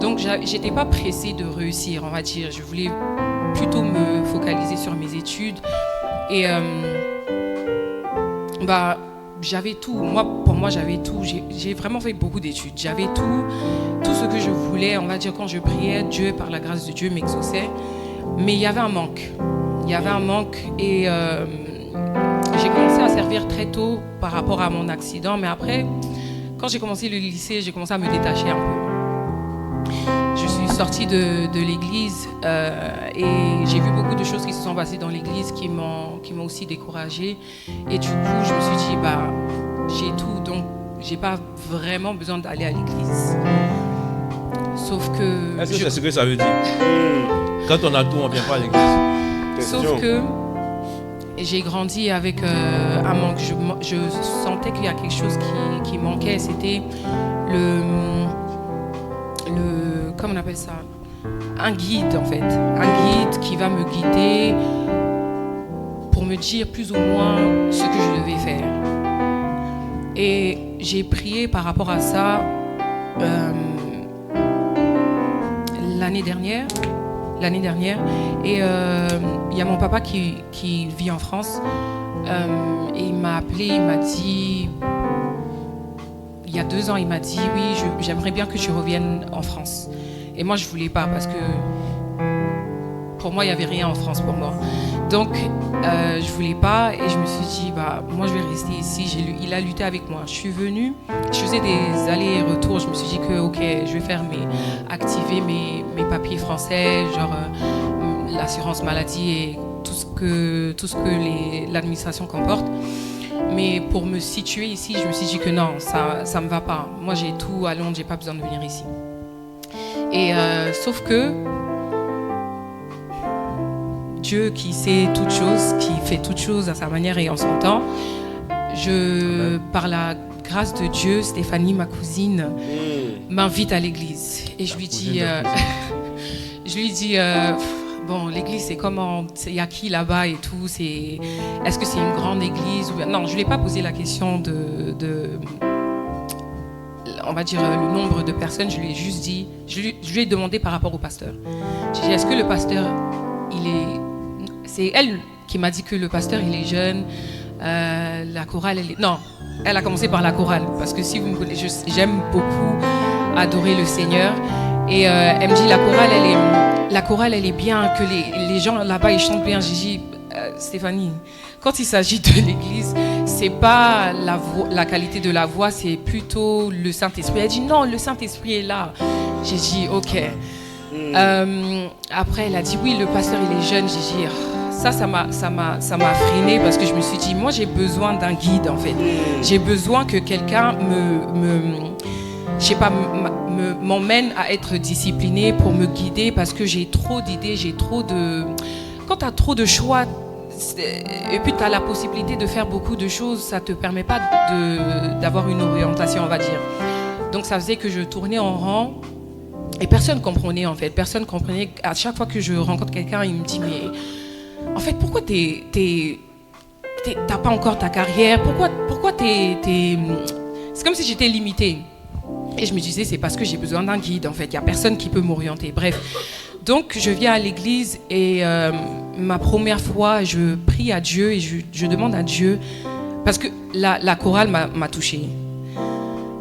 Donc j'étais pas pressée de réussir, on va dire. Je voulais plutôt me focaliser sur mes études. Et j'avais tout. Pour moi, j'avais tout. J'ai vraiment fait beaucoup d'études. J'avais tout ce que je voulais. On va dire quand je priais, Dieu, par la grâce de Dieu, m'exauçait. Mais il y avait un manque. Il y avait un manque et j'ai commencé à servir très tôt par rapport à mon accident. Mais après, quand j'ai commencé le lycée, j'ai commencé à me détacher un peu. Je suis sortie de l'église et j'ai vu beaucoup de choses qui se sont passées dans l'église qui m'ont aussi découragée. Et du coup, je me suis dit, j'ai tout, donc j'ai pas vraiment besoin d'aller à l'église. Sauf que... Est-ce que c'est ce que ça veut dire? Quand on a tout, on vient pas à l'église. Sauf que j'ai grandi avec un manque. Je sentais qu'il y a quelque chose qui manquait. C'était comment on appelle ça? Un guide en fait. Un guide qui va me guider pour me dire plus ou moins ce que je devais faire. Et j'ai prié par rapport à ça l'année dernière. Et il y a mon papa qui vit en France. Et il m'a appelé, il m'a dit, il y a 2 ans, il m'a dit, oui, j'aimerais bien que tu reviennes en France. Et moi, je voulais pas parce que pour moi, il n'y avait rien en France pour moi. Donc, je voulais pas et je me suis dit, bah, moi, je vais rester ici. Il a lutté avec moi. Je suis venue, je faisais des allers et retours. Je me suis dit que, ok, je vais faire activer mes papiers français, genre l'assurance maladie et tout ce que l'administration comporte. Mais pour me situer ici, je me suis dit que non, ça me va pas. Moi, j'ai tout à Londres, j'ai pas besoin de venir ici. Et sauf que Dieu qui sait toutes choses, qui fait toutes choses à sa manière et en son temps, par la grâce de Dieu, Stéphanie, ma cousine, m'invite à l'église. Et je lui dis, bon, l'église, c'est comment, il y a qui là-bas et tout, est-ce que c'est une grande église ou... Non, je ne lui ai pas posé la question on va dire le nombre de personnes. Je lui ai juste dit, je lui ai demandé par rapport au pasteur. J'ai dit, est-ce que le pasteur, c'est elle qui m'a dit que le pasteur, il est jeune, la chorale, non, elle a commencé par la chorale, parce que si vous me connaissez, j'aime beaucoup adorer le Seigneur. Et elle me dit, la chorale, elle est bien, que les gens là-bas, ils chantent bien. J'ai dit, Stéphanie, quand il s'agit de l'église, c'est pas la qualité de la voix, c'est plutôt le Saint-Esprit. Elle dit, non, le Saint-Esprit est là. J'ai dit, ok. Après, elle a dit, oui, le pasteur, il est jeune. J'ai dit, ça m'a freiné parce que je me suis dit, moi, j'ai besoin d'un guide, en fait. J'ai besoin que quelqu'un m'emmène à être disciplinée pour me guider parce que j'ai trop d'idées, Quand tu as trop de choix et puis tu as la possibilité de faire beaucoup de choses, ça ne te permet pas d'avoir une orientation, on va dire. Donc ça faisait que je tournais en rang et personne ne comprenait en fait. Personne ne comprenait. À chaque fois que je rencontre quelqu'un, il me dit, mais en fait, pourquoi t'as pas encore ta carrière? Pourquoi C'est comme si j'étais limitée. Et je me disais, c'est parce que j'ai besoin d'un guide, en fait. Il n'y a personne qui peut m'orienter. Bref. Donc, je viens à l'église et ma première fois, je prie à Dieu et je demande à Dieu, parce que la chorale m'a touchée.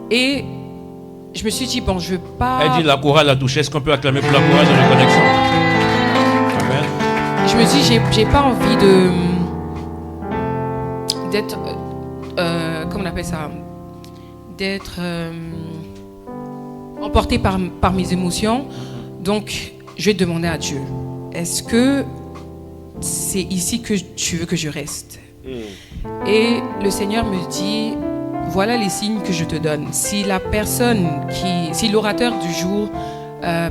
Et je me suis dit, bon, je ne veux pas... Elle dit, la chorale a touché. Est-ce qu'on peut acclamer pour la chorale de la connexion? Amen. Je me dis, j'ai pas envie d'être... comment on appelle ça? D'être... emporté par mes émotions. Donc, je vais demander à Dieu, est-ce que c'est ici que tu veux que je reste? Et le Seigneur me dit, voilà les signes que je te donne. Si l'orateur du jour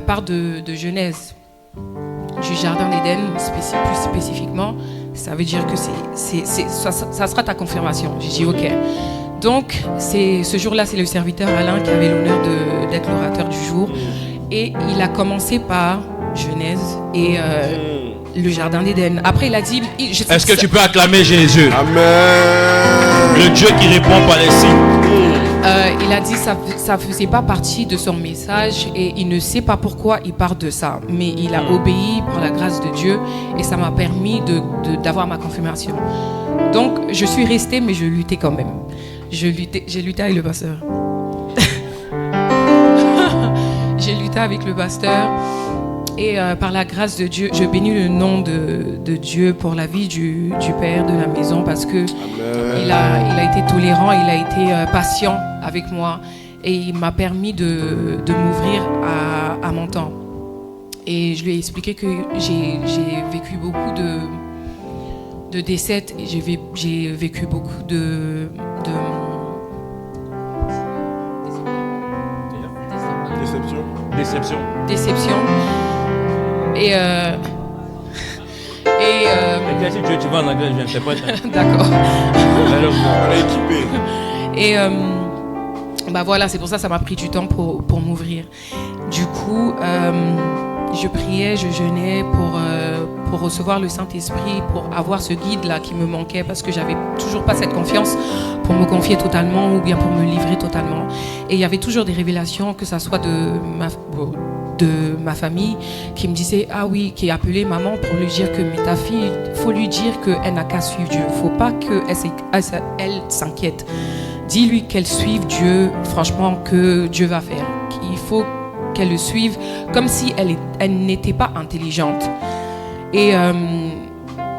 part de Genèse, du Jardin d'Éden, plus spécifiquement, ça veut dire que ça sera ta confirmation. J'ai dit, ok. Donc, ce jour-là, c'est le serviteur Alain qui avait l'honneur d'être l'orateur du jour. Et il a commencé par Genèse et le Jardin d'Éden. Après, il a dit... Est-ce que tu peux acclamer Jésus? Amen. Le Dieu qui répond par les signes. Il a dit que ça ne faisait pas partie de son message et il ne sait pas pourquoi il part de ça. Mais il a obéi par la grâce de Dieu et ça m'a permis d'avoir ma confirmation. Donc, je suis restée, mais je luttais quand même. J'ai lutté avec le pasteur. J'ai lutté avec le pasteur. Et par la grâce de Dieu, je bénis le nom de Dieu pour la vie du père de la maison parce que il a été tolérant, il a été patient avec moi et il m'a permis de m'ouvrir à mon temps. Et je lui ai expliqué que j'ai vécu beaucoup de décès et j'ai vécu beaucoup de déception. Et si tu vas en anglais, je ne sais pas. D'accord. On est équipé. Et bah voilà, c'est pour ça m'a pris du temps pour m'ouvrir. Du coup, je priais, je jeûnais pour recevoir le Saint-Esprit, pour avoir ce guide-là qui me manquait parce que j'avais toujours pas cette confiance pour me confier totalement ou bien pour me livrer totalement. Et il y avait toujours des révélations, que ça soit de ma famille qui me disait, ah oui, qui appelait maman pour lui dire que mais ta fille, faut lui dire qu'elle n'a qu'à suivre Dieu. Faut pas qu'elle s'inquiète. Dis-lui qu'elle suive Dieu, franchement, que Dieu va faire. Il faut qu'elle le suive comme si elle n'était pas intelligente. Et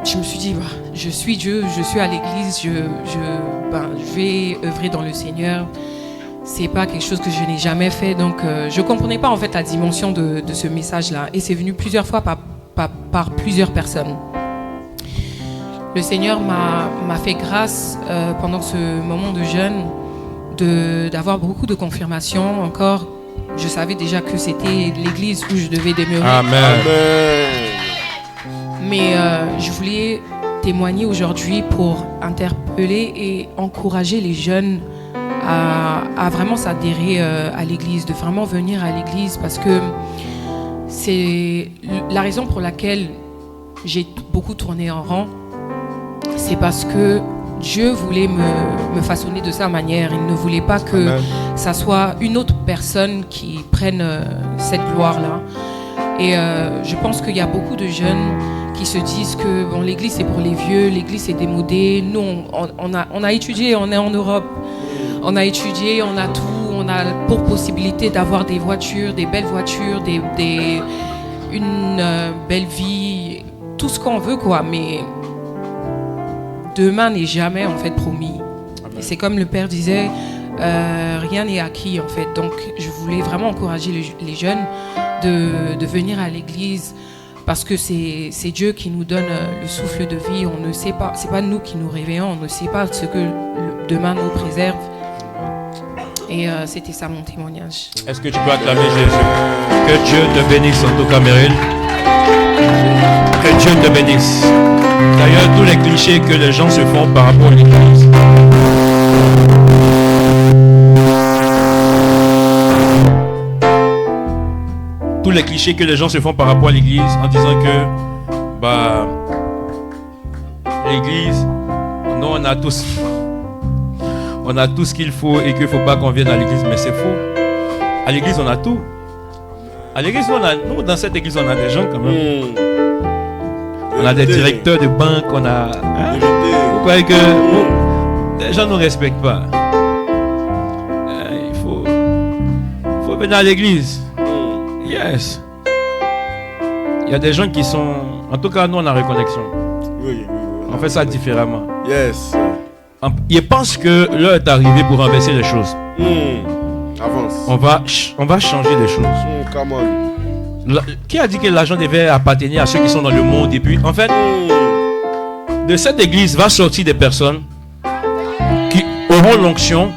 je me suis dit, bah, je suis Dieu, je suis à l'église, je vais œuvrer dans le Seigneur. C'est pas quelque chose que je n'ai jamais fait, donc je comprenais pas en fait la dimension de ce message-là. Et c'est venu plusieurs fois par plusieurs personnes. Le Seigneur m'a fait grâce pendant ce moment de jeûne d'avoir beaucoup de confirmations. Encore, je savais déjà que c'était l'église où je devais demeurer. Amen. Mais je voulais témoigner aujourd'hui pour interpeller et encourager les jeunes à vraiment s'adhérer à l'église, de vraiment venir à l'église, parce que c'est la raison pour laquelle j'ai beaucoup tourné en rond. C'est parce que Dieu voulait me façonner de sa manière. Il ne voulait pas que ça soit une autre personne qui prenne cette gloire-là. Et je pense qu'il y a beaucoup de jeunes qui se disent que bon, l'église c'est pour les vieux, l'église c'est démodé. Nous, on a étudié, on est en Europe. On a étudié, on a tout. On a pour possibilité d'avoir des voitures, des belles voitures, une belle vie, tout ce qu'on veut, quoi. Mais demain n'est jamais en fait promis. Et c'est comme le Père disait, rien n'est acquis en fait. Donc je voulais vraiment encourager les jeunes de venir à l'église, parce que c'est Dieu qui nous donne le souffle de vie. On ne sait pas, c'est pas nous qui nous réveillons, on ne sait pas ce que demain nous préserve. Et c'était ça mon témoignage. Est-ce que tu peux acclamer Jésus? Que Dieu te bénisse en tout cas, Meryl. Que Dieu te bénisse. D'ailleurs, tous les clichés que les gens se font par rapport à l'église. Tous les clichés que les gens se font par rapport à l'église en disant que l'église, nous on a tous ce qu'il faut et qu'il ne faut pas qu'on vienne à l'église, mais c'est faux. À l'église on a tout. À l'église, nous dans cette église on a des gens quand même. On a des directeurs de banque, on a... Vous croyez que les gens ne nous respectent pas? Il faut venir à l'église. Yes. Il y a des gens qui sont... En tout cas, nous, on a reconnexion. Oui. On fait ça différemment. Yes. Ils pensent que l'heure est arrivée pour renverser les choses. Avance. On va changer les choses. Come on. Qui a dit que l'argent devait appartenir à ceux qui sont dans le monde? Et puis, en fait, de cette église va sortir des personnes qui auront l'onction,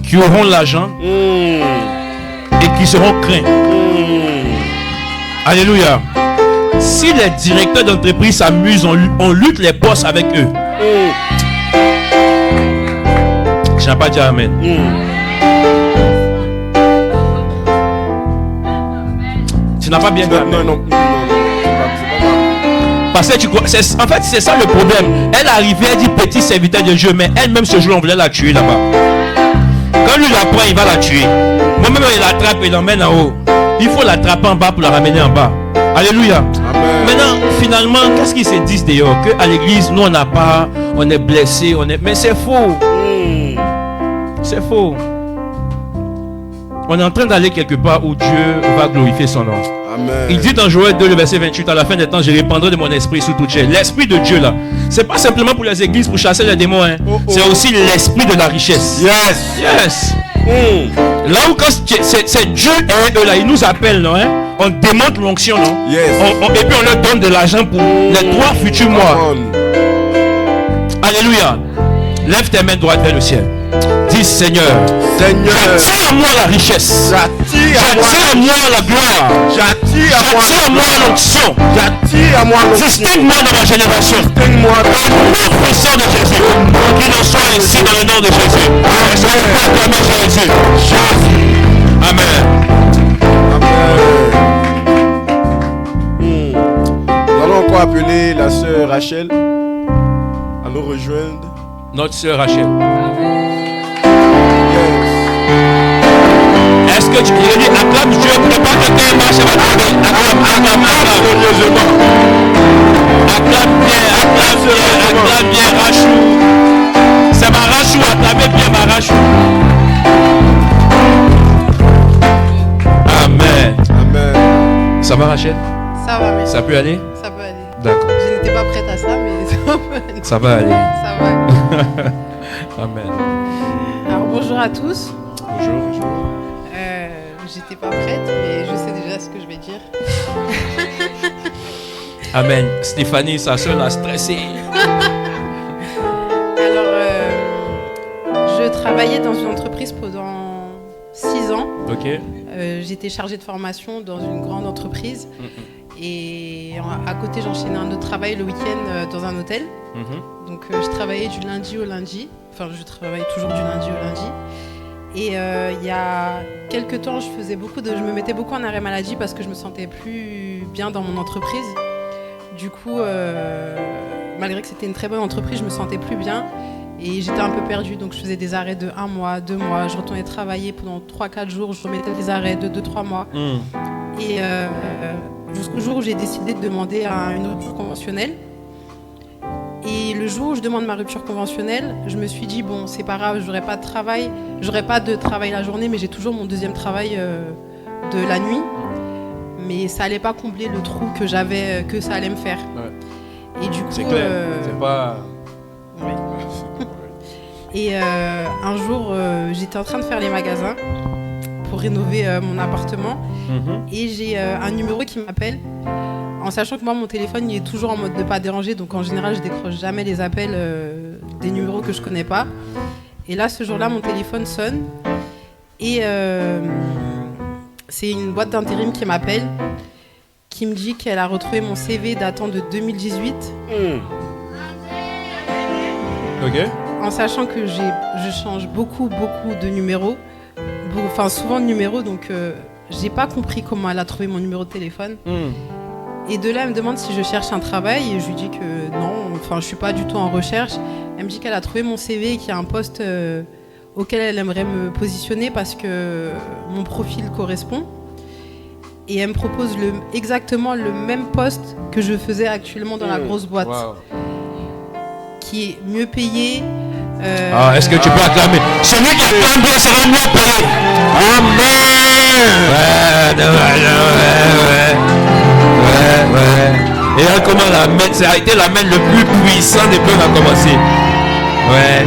qui auront l'argent et qui seront craints. Alléluia. Si les directeurs d'entreprise s'amusent, on lutte les boss avec eux. Je n'ai pas dit amen. Tu n'as pas bien dit amen. Non. Parce que tu crois, en fait, c'est ça le problème. Elle arrivait, elle dit petit serviteur de Dieu, mais elle-même ce jour, on voulait la tuer là-bas. Quand lui la prend, il va la tuer. Moi-même, il l'attrape et l'emmène en haut. Il faut l'attraper en bas pour la ramener en bas. Alléluia. Amen. Maintenant, finalement, qu'est-ce qu'ils se disent d'ailleurs? Qu'à l'église, nous, on n'a pas, on est blessé, mais c'est faux. C'est faux. On est en train d'aller quelque part où Dieu va glorifier son nom. Amen. Il dit dans Joël 2, le verset 28, à la fin des temps, je répandrai de mon esprit sous toute chair. L'esprit de Dieu là, c'est pas simplement pour les églises, pour chasser les démons. Hein. C'est aussi l'esprit de la richesse. Yes. Là où c'est Dieu et eux là, ils nous appellent, non, hein? On démonte l'onction, non? Yes. Et puis on leur donne de l'argent pour les 3 futurs mois. Alléluia. Lève tes mains droites vers le ciel. Dis Seigneur, j'attire à moi la richesse. J'attire à moi la gloire. J'attire à moi l'onction. Distingue-moi dans ma génération. Distingue-moi dans le puissant de Jésus. Qu'il en soit ainsi dans le nom de Jésus. Jésus. Amen. Nous allons encore appeler la sœur Rachel à nous rejoindre. Notre sœur Rachel. Est-ce que tu dis acclame Dieu pour ne pas que quelqu'un marche avec toi? Acclame bien Rachou. C'est ma Rachou, acclamez bien ma Rachou. Amen. Ça va Rachel? Ça va, merci. Ça peut aller? Ça peut aller. D'accord. Je n'étais pas prête à ça, mais ça va aller. Ça va. Amen. Alors bonjour à tous. Bonjour. J'étais pas prête, mais je sais déjà ce que je vais dire. Amen. Stéphanie, sa soeur, a stressé. Alors, je travaillais dans une entreprise pendant 6 ans. Ok. J'étais chargée de formation dans une grande entreprise. Et à côté, j'enchaînais un autre travail le week-end dans un hôtel. Donc, je travaillais du lundi au lundi. Enfin, je travaille toujours du lundi au lundi. Et il y a quelques temps, je me mettais beaucoup en arrêt maladie parce que je me sentais plus bien dans mon entreprise. Du coup, malgré que c'était une très bonne entreprise, je me sentais plus bien et j'étais un peu perdue. Donc, je faisais des arrêts de 1 mois, 2 mois. Je retournais travailler pendant 3-4 jours. Je remettais des arrêts de 2-3 mois. Et jusqu'au jour où j'ai décidé de demander une rupture conventionnelle. Et le jour où je demande ma rupture conventionnelle, je me suis dit, bon, c'est pas grave, j'aurai pas de travail la journée, mais j'ai toujours mon deuxième travail de la nuit. Mais ça allait pas combler le trou que j'avais, que ça allait me faire. Ouais. Et du coup, c'est clair, c'est pas... Oui. Et un jour, j'étais en train de faire les magasins pour rénover mon appartement. Et j'ai un numéro qui m'appelle. En sachant que moi, mon téléphone, il est toujours en mode ne pas déranger. Donc, en général, je décroche jamais les appels des numéros que je connais pas. Et là, ce jour-là, mon téléphone sonne. Et c'est une boîte d'intérim qui m'appelle, qui me dit qu'elle a retrouvé mon CV datant de 2018. Ok. En sachant que je change beaucoup de numéros. Enfin, souvent de numéros. Donc, j'ai pas compris comment elle a trouvé mon numéro de téléphone. Et de là, elle me demande si je cherche un travail et je lui dis que non, enfin, je suis pas du tout en recherche. Elle me dit qu'elle a trouvé mon CV et qu'il y a un poste auquel elle aimerait me positionner parce que mon profil correspond. Et elle me propose exactement le même poste que je faisais actuellement dans la grosse boîte, qui est mieux payé. Est-ce que tu peux acclamer? Celui qui acclame bien sera mieux payé. Ouais. Et là, comment la main, ça a été la main le plus puissant des peuples à commencer. Ouais.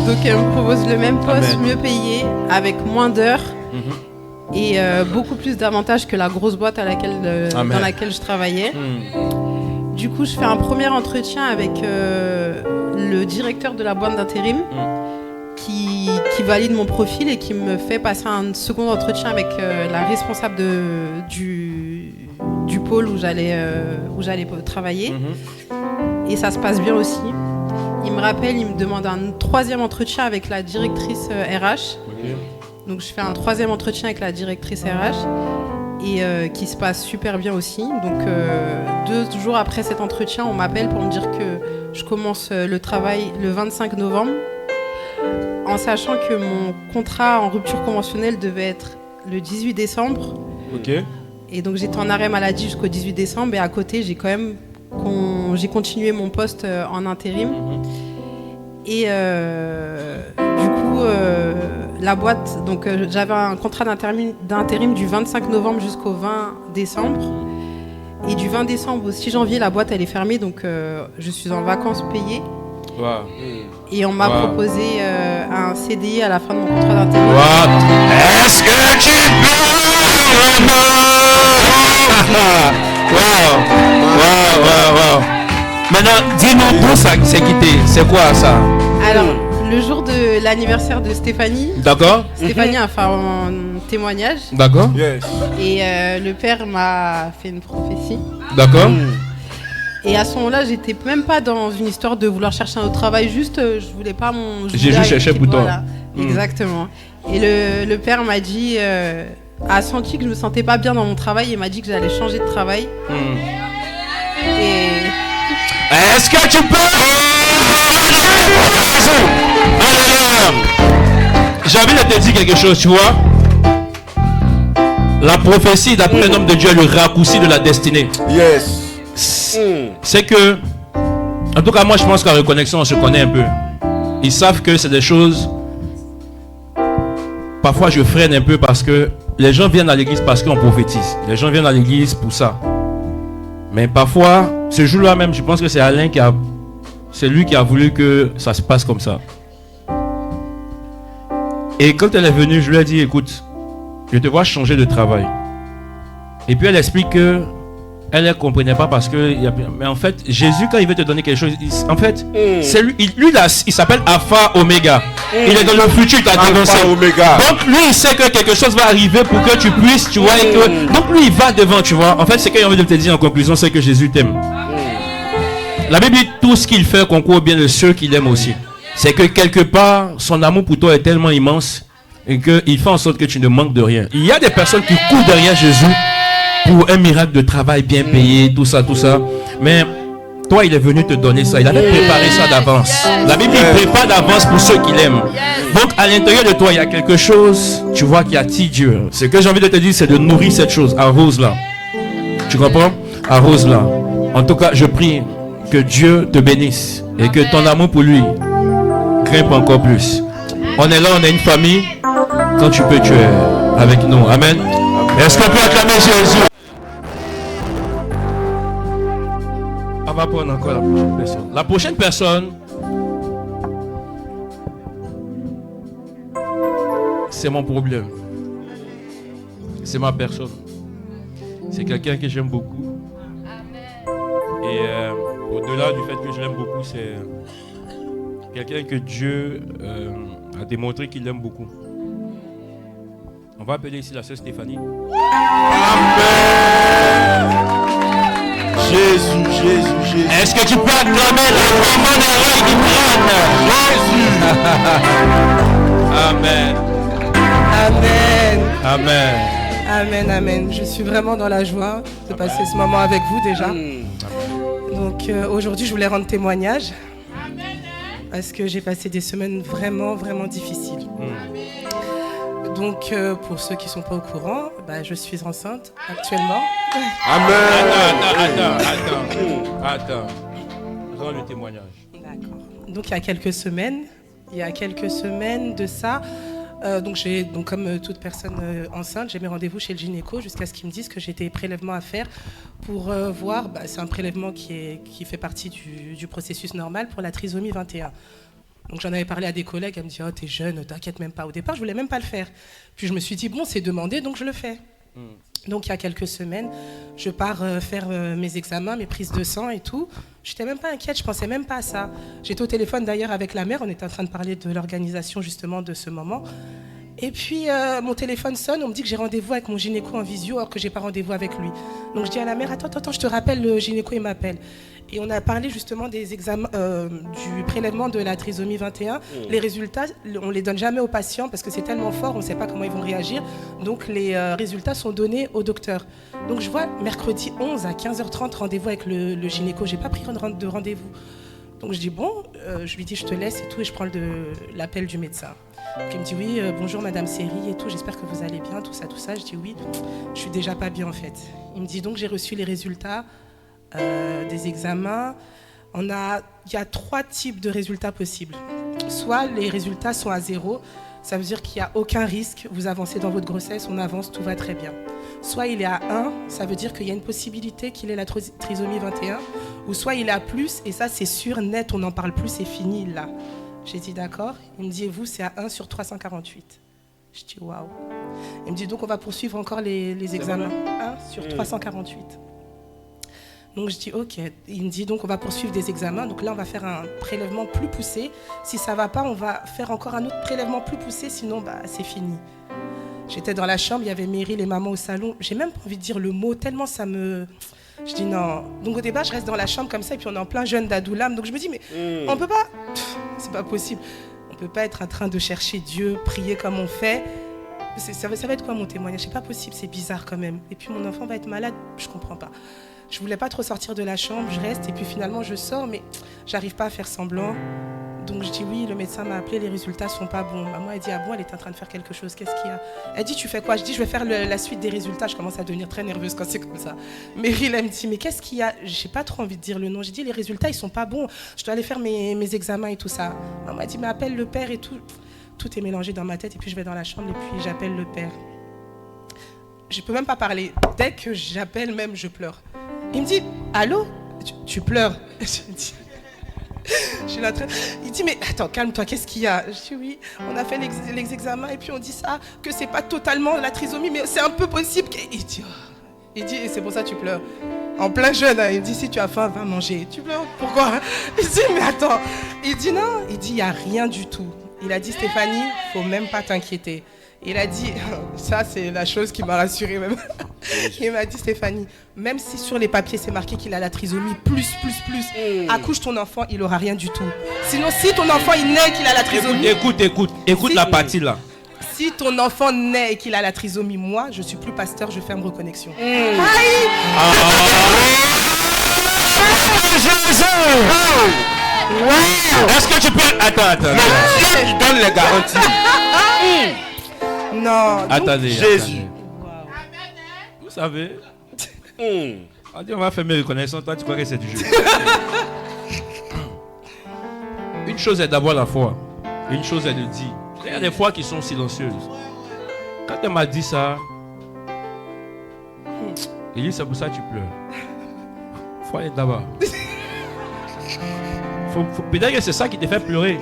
Donc elle me propose le même poste, mieux payé, avec moins d'heures et beaucoup plus d'avantages que la grosse boîte dans laquelle je travaillais. Du coup, je fais un premier entretien avec le directeur de la boîte d'intérim qui valide mon profil et qui me fait passer un second entretien avec la responsable du pôle où j'allais travailler. Et ça se passe bien aussi. Il me rappelle, il me demande un troisième entretien avec la directrice RH. Donc je fais un troisième entretien avec la directrice RH et qui se passe super bien aussi. Donc 2 jours après cet entretien, on m'appelle pour me dire que je commence le travail le 25 novembre. En sachant que mon contrat en rupture conventionnelle devait être le 18 décembre. Ok. Et donc j'étais en arrêt maladie jusqu'au 18 décembre et à côté j'ai quand même j'ai continué mon poste en intérim. Et du coup la boîte, donc j'avais un contrat d'intérim du 25 novembre jusqu'au 20 décembre. Et du 20 décembre au 6 janvier, la boîte elle est fermée, donc je suis en vacances payées. Et on m'a proposé un CDI à la fin de mon contrat d'intérim. Est-ce que tu peux? Wow. Maintenant, dis-nous d'où ça s'est quitté. C'est quoi ça? Alors, le jour de l'anniversaire de Stéphanie. D'accord. Stéphanie a fait un témoignage. D'accord. Yes. Et le père m'a fait une prophétie. D'accord. Et à ce moment-là, j'étais même pas dans une histoire de vouloir chercher un autre travail, juste je voulais pas mon... J'ai juste cherché bouton. Voilà, exactement. Et le père m'a dit, a senti que je me sentais pas bien dans mon travail et m'a dit que j'allais changer de travail. Et... Est-ce que tu peux... J'ai envie de te dire quelque chose, tu vois. La prophétie d'après un homme de Dieu, le raccourci de la destinée. Yes. C'est que, en tout cas moi je pense qu'en reconnexion on se connaît un peu. Ils savent que c'est des choses. Parfois je freine un peu parce que les gens viennent à l'église parce qu'on prophétise. Les gens viennent à l'église pour ça. Mais parfois, ce jour-là même, je pense que c'est Alain c'est lui qui a voulu que ça se passe comme ça. Et quand elle est venue, je lui ai dit, écoute, je te vois changer de travail. Et puis elle explique que elle ne comprenait pas parce que... Mais en fait, Jésus, quand il veut te donner quelque chose, c'est lui, il s'appelle Alpha Oméga. Il est dans le futur, tu as annoncé. Donc lui, il sait que quelque chose va arriver pour que tu puisses, tu vois. Donc lui, il va devant, tu vois. En fait, ce qu'il a envie de te dire en conclusion, c'est que Jésus t'aime. La Bible dit, tout ce qu'il fait concourt bien de ceux qu'il aime aussi. C'est que quelque part, son amour pour toi est tellement immense et qu'il fait en sorte que tu ne manques de rien. Il y a des personnes qui courent derrière Jésus pour un miracle de travail bien payé, tout ça. Mais toi, il est venu te donner ça. Il avait préparé ça d'avance. La Bible prépare d'avance pour ceux qu'il aime. Donc, à l'intérieur de toi, il y a quelque chose, tu vois, qui attire Dieu. Ce que j'ai envie de te dire, c'est de nourrir cette chose. Arrose-la. Tu comprends? Arrose-la. En tout cas, je prie que Dieu te bénisse et que ton amour pour lui grimpe encore plus. On est là, on est une famille. Quand tu peux, tu es avec nous. Amen. Est-ce qu'on peut acclamer Jésus? On va prendre encore la prochaine personne. La prochaine personne, c'est mon problème. C'est ma personne. C'est quelqu'un que j'aime beaucoup. Et au-delà du fait que je l'aime beaucoup, c'est quelqu'un que Dieu a démontré qu'il aime beaucoup. On va appeler ici la sœur Stéphanie. Amen. Jésus. Est-ce que tu peux acclamer la maman des rois qui prennent? Jésus. Amen. Je suis vraiment dans la joie de passer ce moment avec vous déjà. Donc aujourd'hui, je voulais rendre témoignage parce que j'ai passé des semaines vraiment difficiles. Donc, pour ceux qui ne sont pas au courant, je suis enceinte actuellement. Amen. Attends. Rends le témoignage. D'accord. Donc, il y a quelques semaines de ça, donc comme toute personne enceinte, j'ai mes rendez-vous chez le gynéco jusqu'à ce qu'ils me disent que j'ai des prélèvements à faire pour voir. C'est un prélèvement qui fait partie du processus normal pour la trisomie 21. Donc j'en avais parlé à des collègues, elles me disaient « Oh, t'es jeune, t'inquiète même pas ». Au départ, je voulais même pas le faire. Puis je me suis dit « Bon, c'est demandé, donc je le fais ». Donc il y a quelques semaines, je pars faire mes examens, mes prises de sang et tout. Je n'étais même pas inquiète, je pensais même pas à ça. J'étais au téléphone d'ailleurs avec la mère, on était en train de parler de l'organisation justement de ce moment. Et puis mon téléphone sonne, on me dit que j'ai rendez-vous avec mon gynéco en visio alors que j'ai pas rendez-vous avec lui. Donc je dis à la mère, attends, je te rappelle, le gynéco il m'appelle. Et on a parlé justement des examens, du prélèvement de la trisomie 21. Les résultats, on les donne jamais aux patients parce que c'est tellement fort, on ne sait pas comment ils vont réagir. Donc les résultats sont donnés au docteur. Donc je vois mercredi 11 à 15h30 rendez-vous avec le gynéco. J'ai pas pris de rendez-vous. Donc je dis bon, je lui dis je te laisse et tout et je prends l'appel du médecin. Donc il me dit oui, bonjour Madame Seri et tout, j'espère que vous allez bien, tout ça. Je dis oui, je suis déjà pas bien en fait. Il me dit donc j'ai reçu les résultats des examens. Il y a 3 types de résultats possibles. Soit les résultats sont à 0, ça veut dire qu'il n'y a aucun risque, vous avancez dans votre grossesse, on avance, tout va très bien. Soit il est à 1, ça veut dire qu'il y a une possibilité qu'il ait la trisomie 21, ou soit il est à plus, et ça c'est sûr, net, on n'en parle plus, c'est fini là. J'ai dit d'accord. Il me dit, et vous, c'est à 1 sur 348. Je dis, waouh. Il me dit, donc on va poursuivre encore les examens. 1 sur 348. Donc je dis, ok. Il me dit, donc on va poursuivre des examens. Donc là, on va faire un prélèvement plus poussé. Si ça ne va pas, on va faire encore un autre prélèvement plus poussé. Sinon, c'est fini. J'étais dans la chambre, il y avait Meryl et maman au salon. J'ai même pas envie de dire le mot, tellement ça me... Je dis non. Donc au départ, je reste dans la chambre comme ça et puis on est en plein jeûne d'Adoulam. Donc je me dis, mais on peut pas... C'est pas possible. On peut pas être en train de chercher Dieu, prier comme on fait. Ça va être quoi mon témoignage? C'est pas possible, c'est bizarre quand même. Et puis mon enfant va être malade, je comprends pas. Je voulais pas trop sortir de la chambre, je reste et puis finalement je sors, mais j'arrive pas à faire semblant. Donc je dis oui, le médecin m'a appelé, les résultats sont pas bons. Maman elle dit ah bon, elle est en train de faire quelque chose, qu'est-ce qu'il y a? Elle dit tu fais quoi? Je dis je vais faire la suite des résultats. Je commence à devenir très nerveuse quand c'est comme ça. Meryl elle me dit mais qu'est-ce qu'il y a? J'ai pas trop envie de dire le nom. J'ai dit les résultats ils sont pas bons, je dois aller faire mes examens et tout ça. Maman elle dit mais appelle le père et tout. Tout est mélangé dans ma tête et puis je vais dans la chambre et puis j'appelle le père. je peux même pas parler. Dès que j'appelle même, je pleure. Il me dit, allô, tu pleures? Je dis, je suis là, il dit, mais attends, calme-toi, qu'est-ce qu'il y a? Je dis, oui, on a fait les examens et puis on dit ça, que c'est pas totalement la trisomie, mais c'est un peu possible. Il dit, et c'est pour ça que tu pleures. En plein jeune, hein, il dit, si tu as faim, va manger. Tu pleures, pourquoi? Il dit, mais attends. Il dit, non, il dit, il n'y a rien du tout. Il a dit, Stéphanie, faut même pas t'inquiéter. Il a dit, ça c'est la chose qui m'a rassurée même. Il m'a dit, Stéphanie, même si sur les papiers c'est marqué qu'il a la trisomie, plus, accouche ton enfant, il n'aura rien du tout. Sinon, si ton enfant il naît et qu'il a la trisomie... Écoute la partie là. Si ton enfant naît et qu'il a la trisomie, moi, je suis plus pasteur, je ferme reconnexion. Est-ce que tu peux... Attends. Dieu donne les garanties. Non. Attendez. Jésus. Vous savez, on dit on va faire mes reconnaissances, toi tu crois que c'est du jeu. Une chose est d'avoir la foi, une chose est de dire. Il y a des fois qui sont silencieuses. Quand elle m'a dit ça, il dit c'est pour ça que tu pleures. Faut aller d'abord. Peut-être que c'est ça qui te fait pleurer.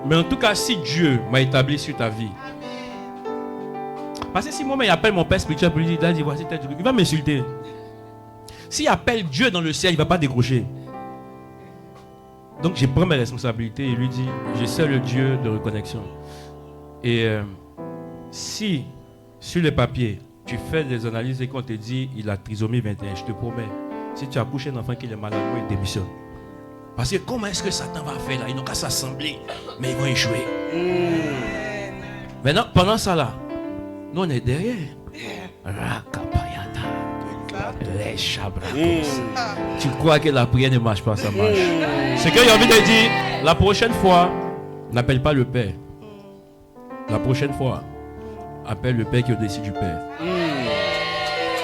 Mais en tout cas, si Dieu m'a établi sur ta vie, parce que si moi il appelle mon père spirituel pour lui dire, voici tel truc, il va m'insulter. S'il appelle Dieu dans le ciel, il ne va pas décrocher. Donc je prends mes responsabilités et lui dis, je sais le Dieu de reconnexion. Et si sur les papiers, tu fais des analyses et qu'on te dit il a trisomie 21, je te promets, si tu accouches un enfant qui est malade, il démissionne. Parce que comment est-ce que Satan va faire là? Ils n'ont qu'à s'assembler, mais ils vont échouer. Maintenant, pendant ça là, nous on est derrière. Tu crois que la prière ne marche pas, ça marche. C'est que j'ai envie de dire, la prochaine fois, n'appelle pas le Père. La prochaine fois, appelle le Père qui est au-dessus du Père.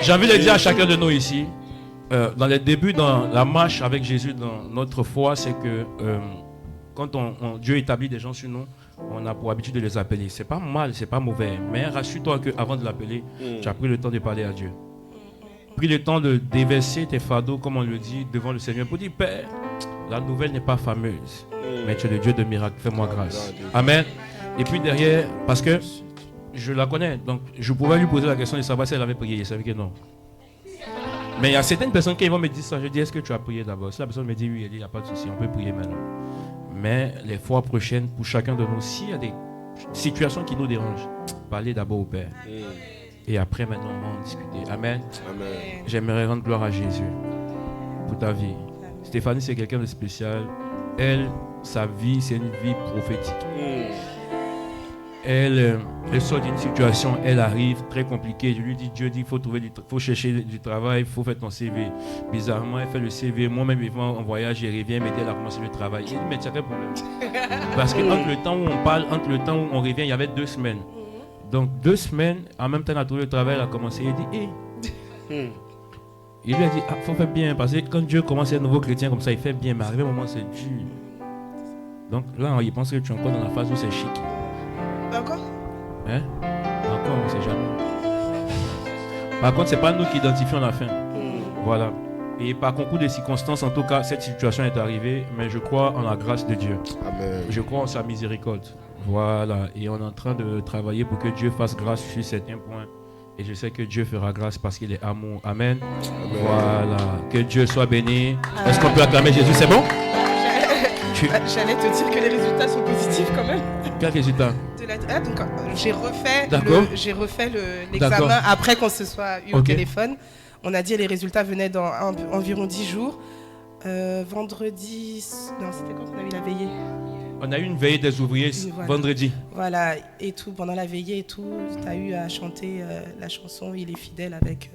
J'ai envie de dire à chacun de nous ici, dans les débuts, dans la marche avec Jésus, dans notre foi, c'est que quand Dieu établit des gens sur nous, on a pour habitude de les appeler. C'est pas mal, c'est pas mauvais, mais rassure-toi qu'avant de l'appeler, tu as pris le temps de parler à Dieu. Pris le temps de déverser tes fardeaux, comme on le dit, devant le Seigneur, pour dire, Père, la nouvelle n'est pas fameuse, mais tu es le Dieu de miracles, fais-moi grâce. Amen. Et puis derrière, parce que je la connais, donc je pouvais lui poser la question de savoir si elle avait prié, je savais que non. Mais il y a certaines personnes qui vont me dire ça, je dis, est-ce que tu as prié d'abord? Si la personne me dit oui, elle dit, il n'y a pas de souci, on peut prier maintenant. Mais les fois prochaines, pour chacun de nous, s'il y a des situations qui nous dérangent, parlez d'abord au Père. Et après, maintenant, on va en discuter. Amen. J'aimerais rendre gloire à Jésus pour ta vie. Stéphanie, c'est quelqu'un de spécial. Elle, sa vie, c'est une vie prophétique. Elle sort d'une situation, elle arrive très compliquée. Je lui dis, Dieu dit, faut chercher du travail, il faut faire ton CV. Bizarrement, elle fait le CV. Moi-même, je vais en voyage, je reviens, mais elle a commencé le travail. Il dit, mais tu as quel problème? Parce que entre le temps où on parle, entre le temps où on revient, il y avait 2 semaines. Donc 2 semaines, en même temps, elle a trouvé le travail, elle a commencé. Il dit, il lui a dit, faut faire bien, parce que quand Dieu commence un nouveau chrétien comme ça, il fait bien, mais arrivé un moment, c'est dur. Donc là, il pense que tu es encore dans la phase où c'est chic. Encore? Hein? Encore, on ne sait jamais. Par contre, ce n'est pas nous qui identifions la fin. Voilà. Et par concours de circonstances, en tout cas, cette situation est arrivée, mais je crois en la grâce de Dieu. Amen. Je crois en sa miséricorde. Voilà. Et on est en train de travailler pour que Dieu fasse grâce sur certains points. Et je sais que Dieu fera grâce parce qu'il est amour. Amen. Amen. Voilà. Que Dieu soit béni. Est-ce qu'on peut acclamer Jésus? C'est bon? J'allais te dire que les résultats sont positifs quand même. Quel résultat? Donc, j'ai refait l'examen après qu'on se soit eu au téléphone. On a dit que les résultats venaient dans environ 10 jours. Vendredi... Non, c'était quand on a eu la veillée? On a eu une veillée des ouvriers vendredi. Voilà, et tout, pendant la veillée et tout, tu as eu à chanter la chanson « Il est fidèle » avec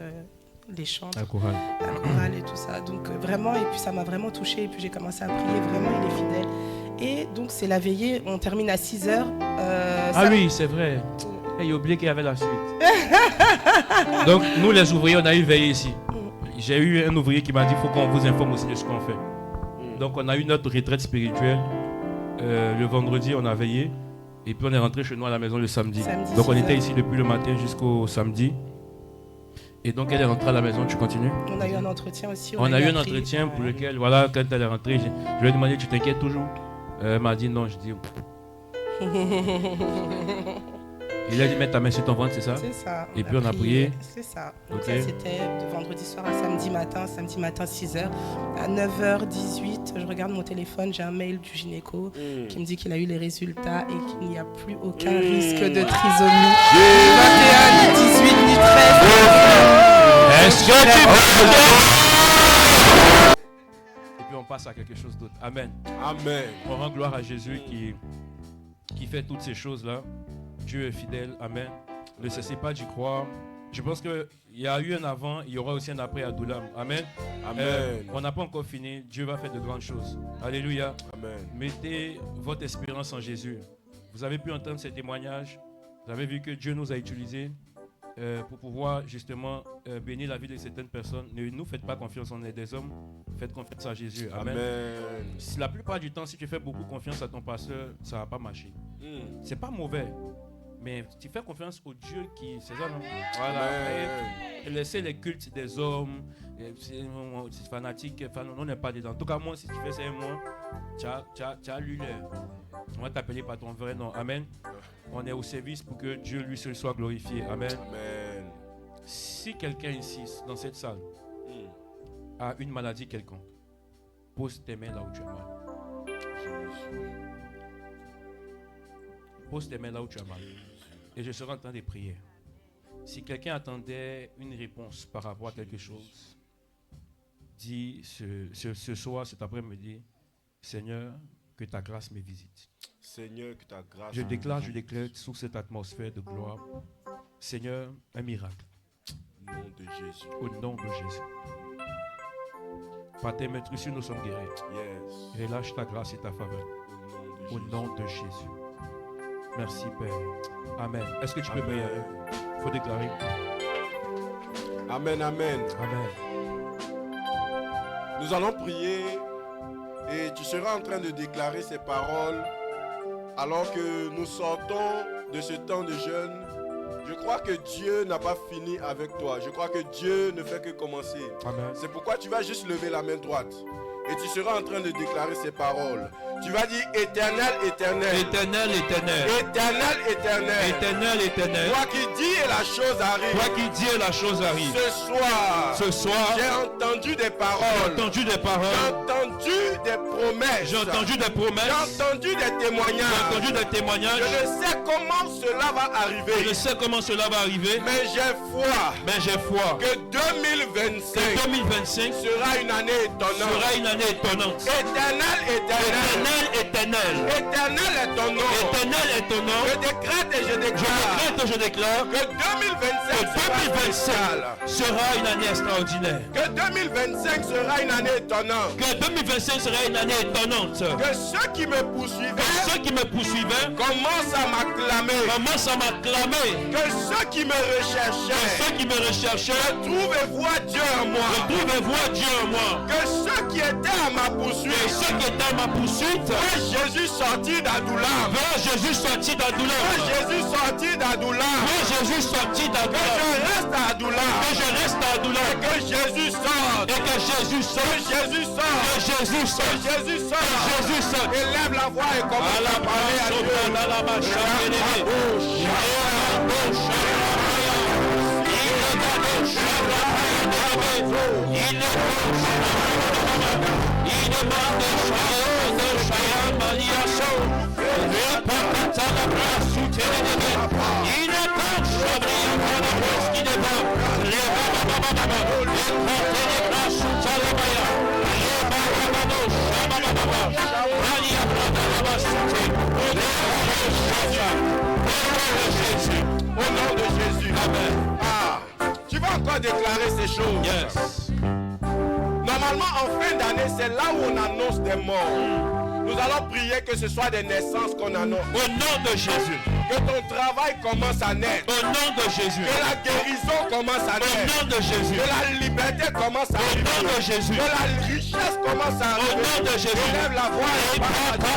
les chants. La chorale et tout ça. Donc vraiment, et puis ça m'a vraiment touchée. Et puis j'ai commencé à prier, vraiment, il est fidèle. Et donc c'est la veillée, on termine à 6h. Oui, c'est vrai. J'ai oublié qu'il y avait la suite. Donc nous les ouvriers, on a eu veillée ici. J'ai eu un ouvrier qui m'a dit, il faut qu'on vous informe aussi de ce qu'on fait. Donc on a eu notre retraite spirituelle. Le vendredi, on a veillé. Et puis on est rentré chez nous à la maison le samedi. Donc on était ici depuis le matin jusqu'au samedi. Et donc elle est rentrée à la maison, tu continues? On a eu un entretien aussi. On a eu un entretien pour lequel, voilà, quand elle est rentrée, je lui ai demandé, tu t'inquiètes toujours? Elle m'a dit non, je dis... Il a dit, mets ta main sur ton ventre, c'est ça? C'est ça. Et puis on a prié. C'est ça. Donc ça, c'était de vendredi soir à samedi matin 6h. À 9h18, je regarde mon téléphone, j'ai un mail du gynéco qui me dit qu'il a eu les résultats et qu'il n'y a plus aucun risque de trisomie. 21, ni 18, ni 13. Est-ce que tu Et puis on passe à quelque chose d'autre. Amen. Amen. On rend gloire à Jésus qui fait toutes ces choses-là. Dieu est fidèle. Amen. Ne cessez pas d'y croire. Je pense qu'il y a eu un avant, il y aura aussi un après à Doulam. Amen. Amen. On n'a pas encore fini. Dieu va faire de grandes choses. Alléluia. Amen. Mettez votre espérance en Jésus. Vous avez pu entendre ces témoignages. Vous avez vu que Dieu nous a utilisés pour pouvoir justement bénir la vie de certaines personnes. Ne nous faites pas confiance, on est des hommes. Faites confiance à Jésus. Amen. Amen. La plupart du temps, si tu fais beaucoup confiance à ton pasteur, ça ne va pas marcher. C'est pas mauvais. Mais tu fais confiance au Dieu qui... C'est ça, non? Voilà. Et laisser les cultes des hommes, c'est fanatique, on n'est pas dedans. En tout cas, moi, si tu fais ça un mois, tu as lu on va t'appeler par ton vrai nom. Amen. On est au service pour que Dieu lui seul soit glorifié. Amen. Amen. Si quelqu'un ici, dans cette salle, a une maladie quelconque, pose tes mains là où tu as mal. Pose tes mains là où tu as mal. Et je serai en train de prier. Si quelqu'un attendait une réponse par rapport à quelque chose, dis ce soir, cet après-midi, Seigneur, que ta grâce me visite. Seigneur, que ta grâce. Je déclare sous cette atmosphère de gloire, Seigneur, un miracle. Au nom de Jésus. Au nom de Jésus. Par tes maîtres, si nous sommes guéris. Yes. Relâche ta grâce et ta faveur. Au nom de Jésus. Merci Père. Amen. Est-ce que tu peux prier? Il faut déclarer. Amen, amen. Amen. Nous allons prier et tu seras en train de déclarer ces paroles alors que nous sortons de ce temps de jeûne. Je crois que Dieu n'a pas fini avec toi. Je crois que Dieu ne fait que commencer. Amen. C'est pourquoi tu vas juste lever la main droite et tu seras en train de déclarer ces paroles. Tu vas dire éternel, éternel. Éternel, éternel. Éternel, éternel. Éternel, éternel. Toi qui dis et la chose arrive. Toi qui dis et la chose arrive. Ce soir, j'ai entendu des paroles. J'ai entendu des paroles. J'ai entendu des promesses. J'ai entendu des promesses. J'ai entendu des témoignages. J'ai entendu des témoignages. Je ne sais comment cela va arriver. Je ne sais comment cela va arriver. Mais j'ai foi. Mais j'ai foi. Que 2025 sera une année étonnante. Sera une année étonnante. Éternel, éternel. Éternel. Éternel est ton nom. Éternel est ton nom. Je décrète et je déclare. Je déclare que 2025 sera une année extraordinaire. Que 2025 sera une année étonnante. Que 2025 sera une année étonnante. Que ceux qui me poursuivaient, commencent à m'acclamer. Que ceux qui me recherchaient, retrouvent et voient Dieu en moi. Que ceux qui étaient à ma poursuite, voient Jésus sorti d'Adoulam. Que je reste à Adoulam. Et que Jésus sorte. Élève la voix et commence à parler à Dieu. Au nom de Jésus. Amen. Tu vas encore déclarer ces choses. Yes. Normalement, en fin d'année, c'est là où on annonce des morts. Nous allons prier que ce soit des naissances qu'on annonce. Au nom de Jésus. Que ton travail commence à naître. Au nom de Jésus. Que la guérison commence à naître. Au nom de Jésus. Que la liberté commence à arriver. Au nom de Jésus. Que la richesse commence à arriver. Au nom de Jésus. Élève la voix et parle à Dieu.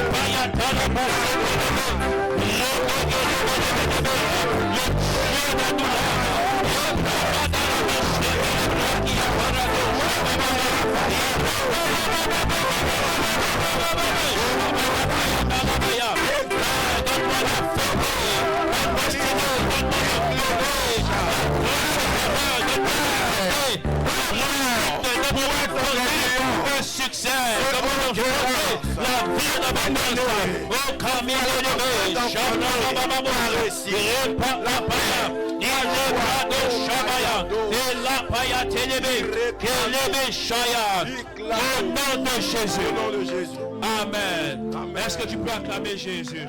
la vie d'abondance. Oh, Camille de la paille. Il est pas de Shabaya. Et la paille ténébé. Kelebe Shaya. Au nom de Jésus. Amen. Est-ce que tu peux acclamer Jésus?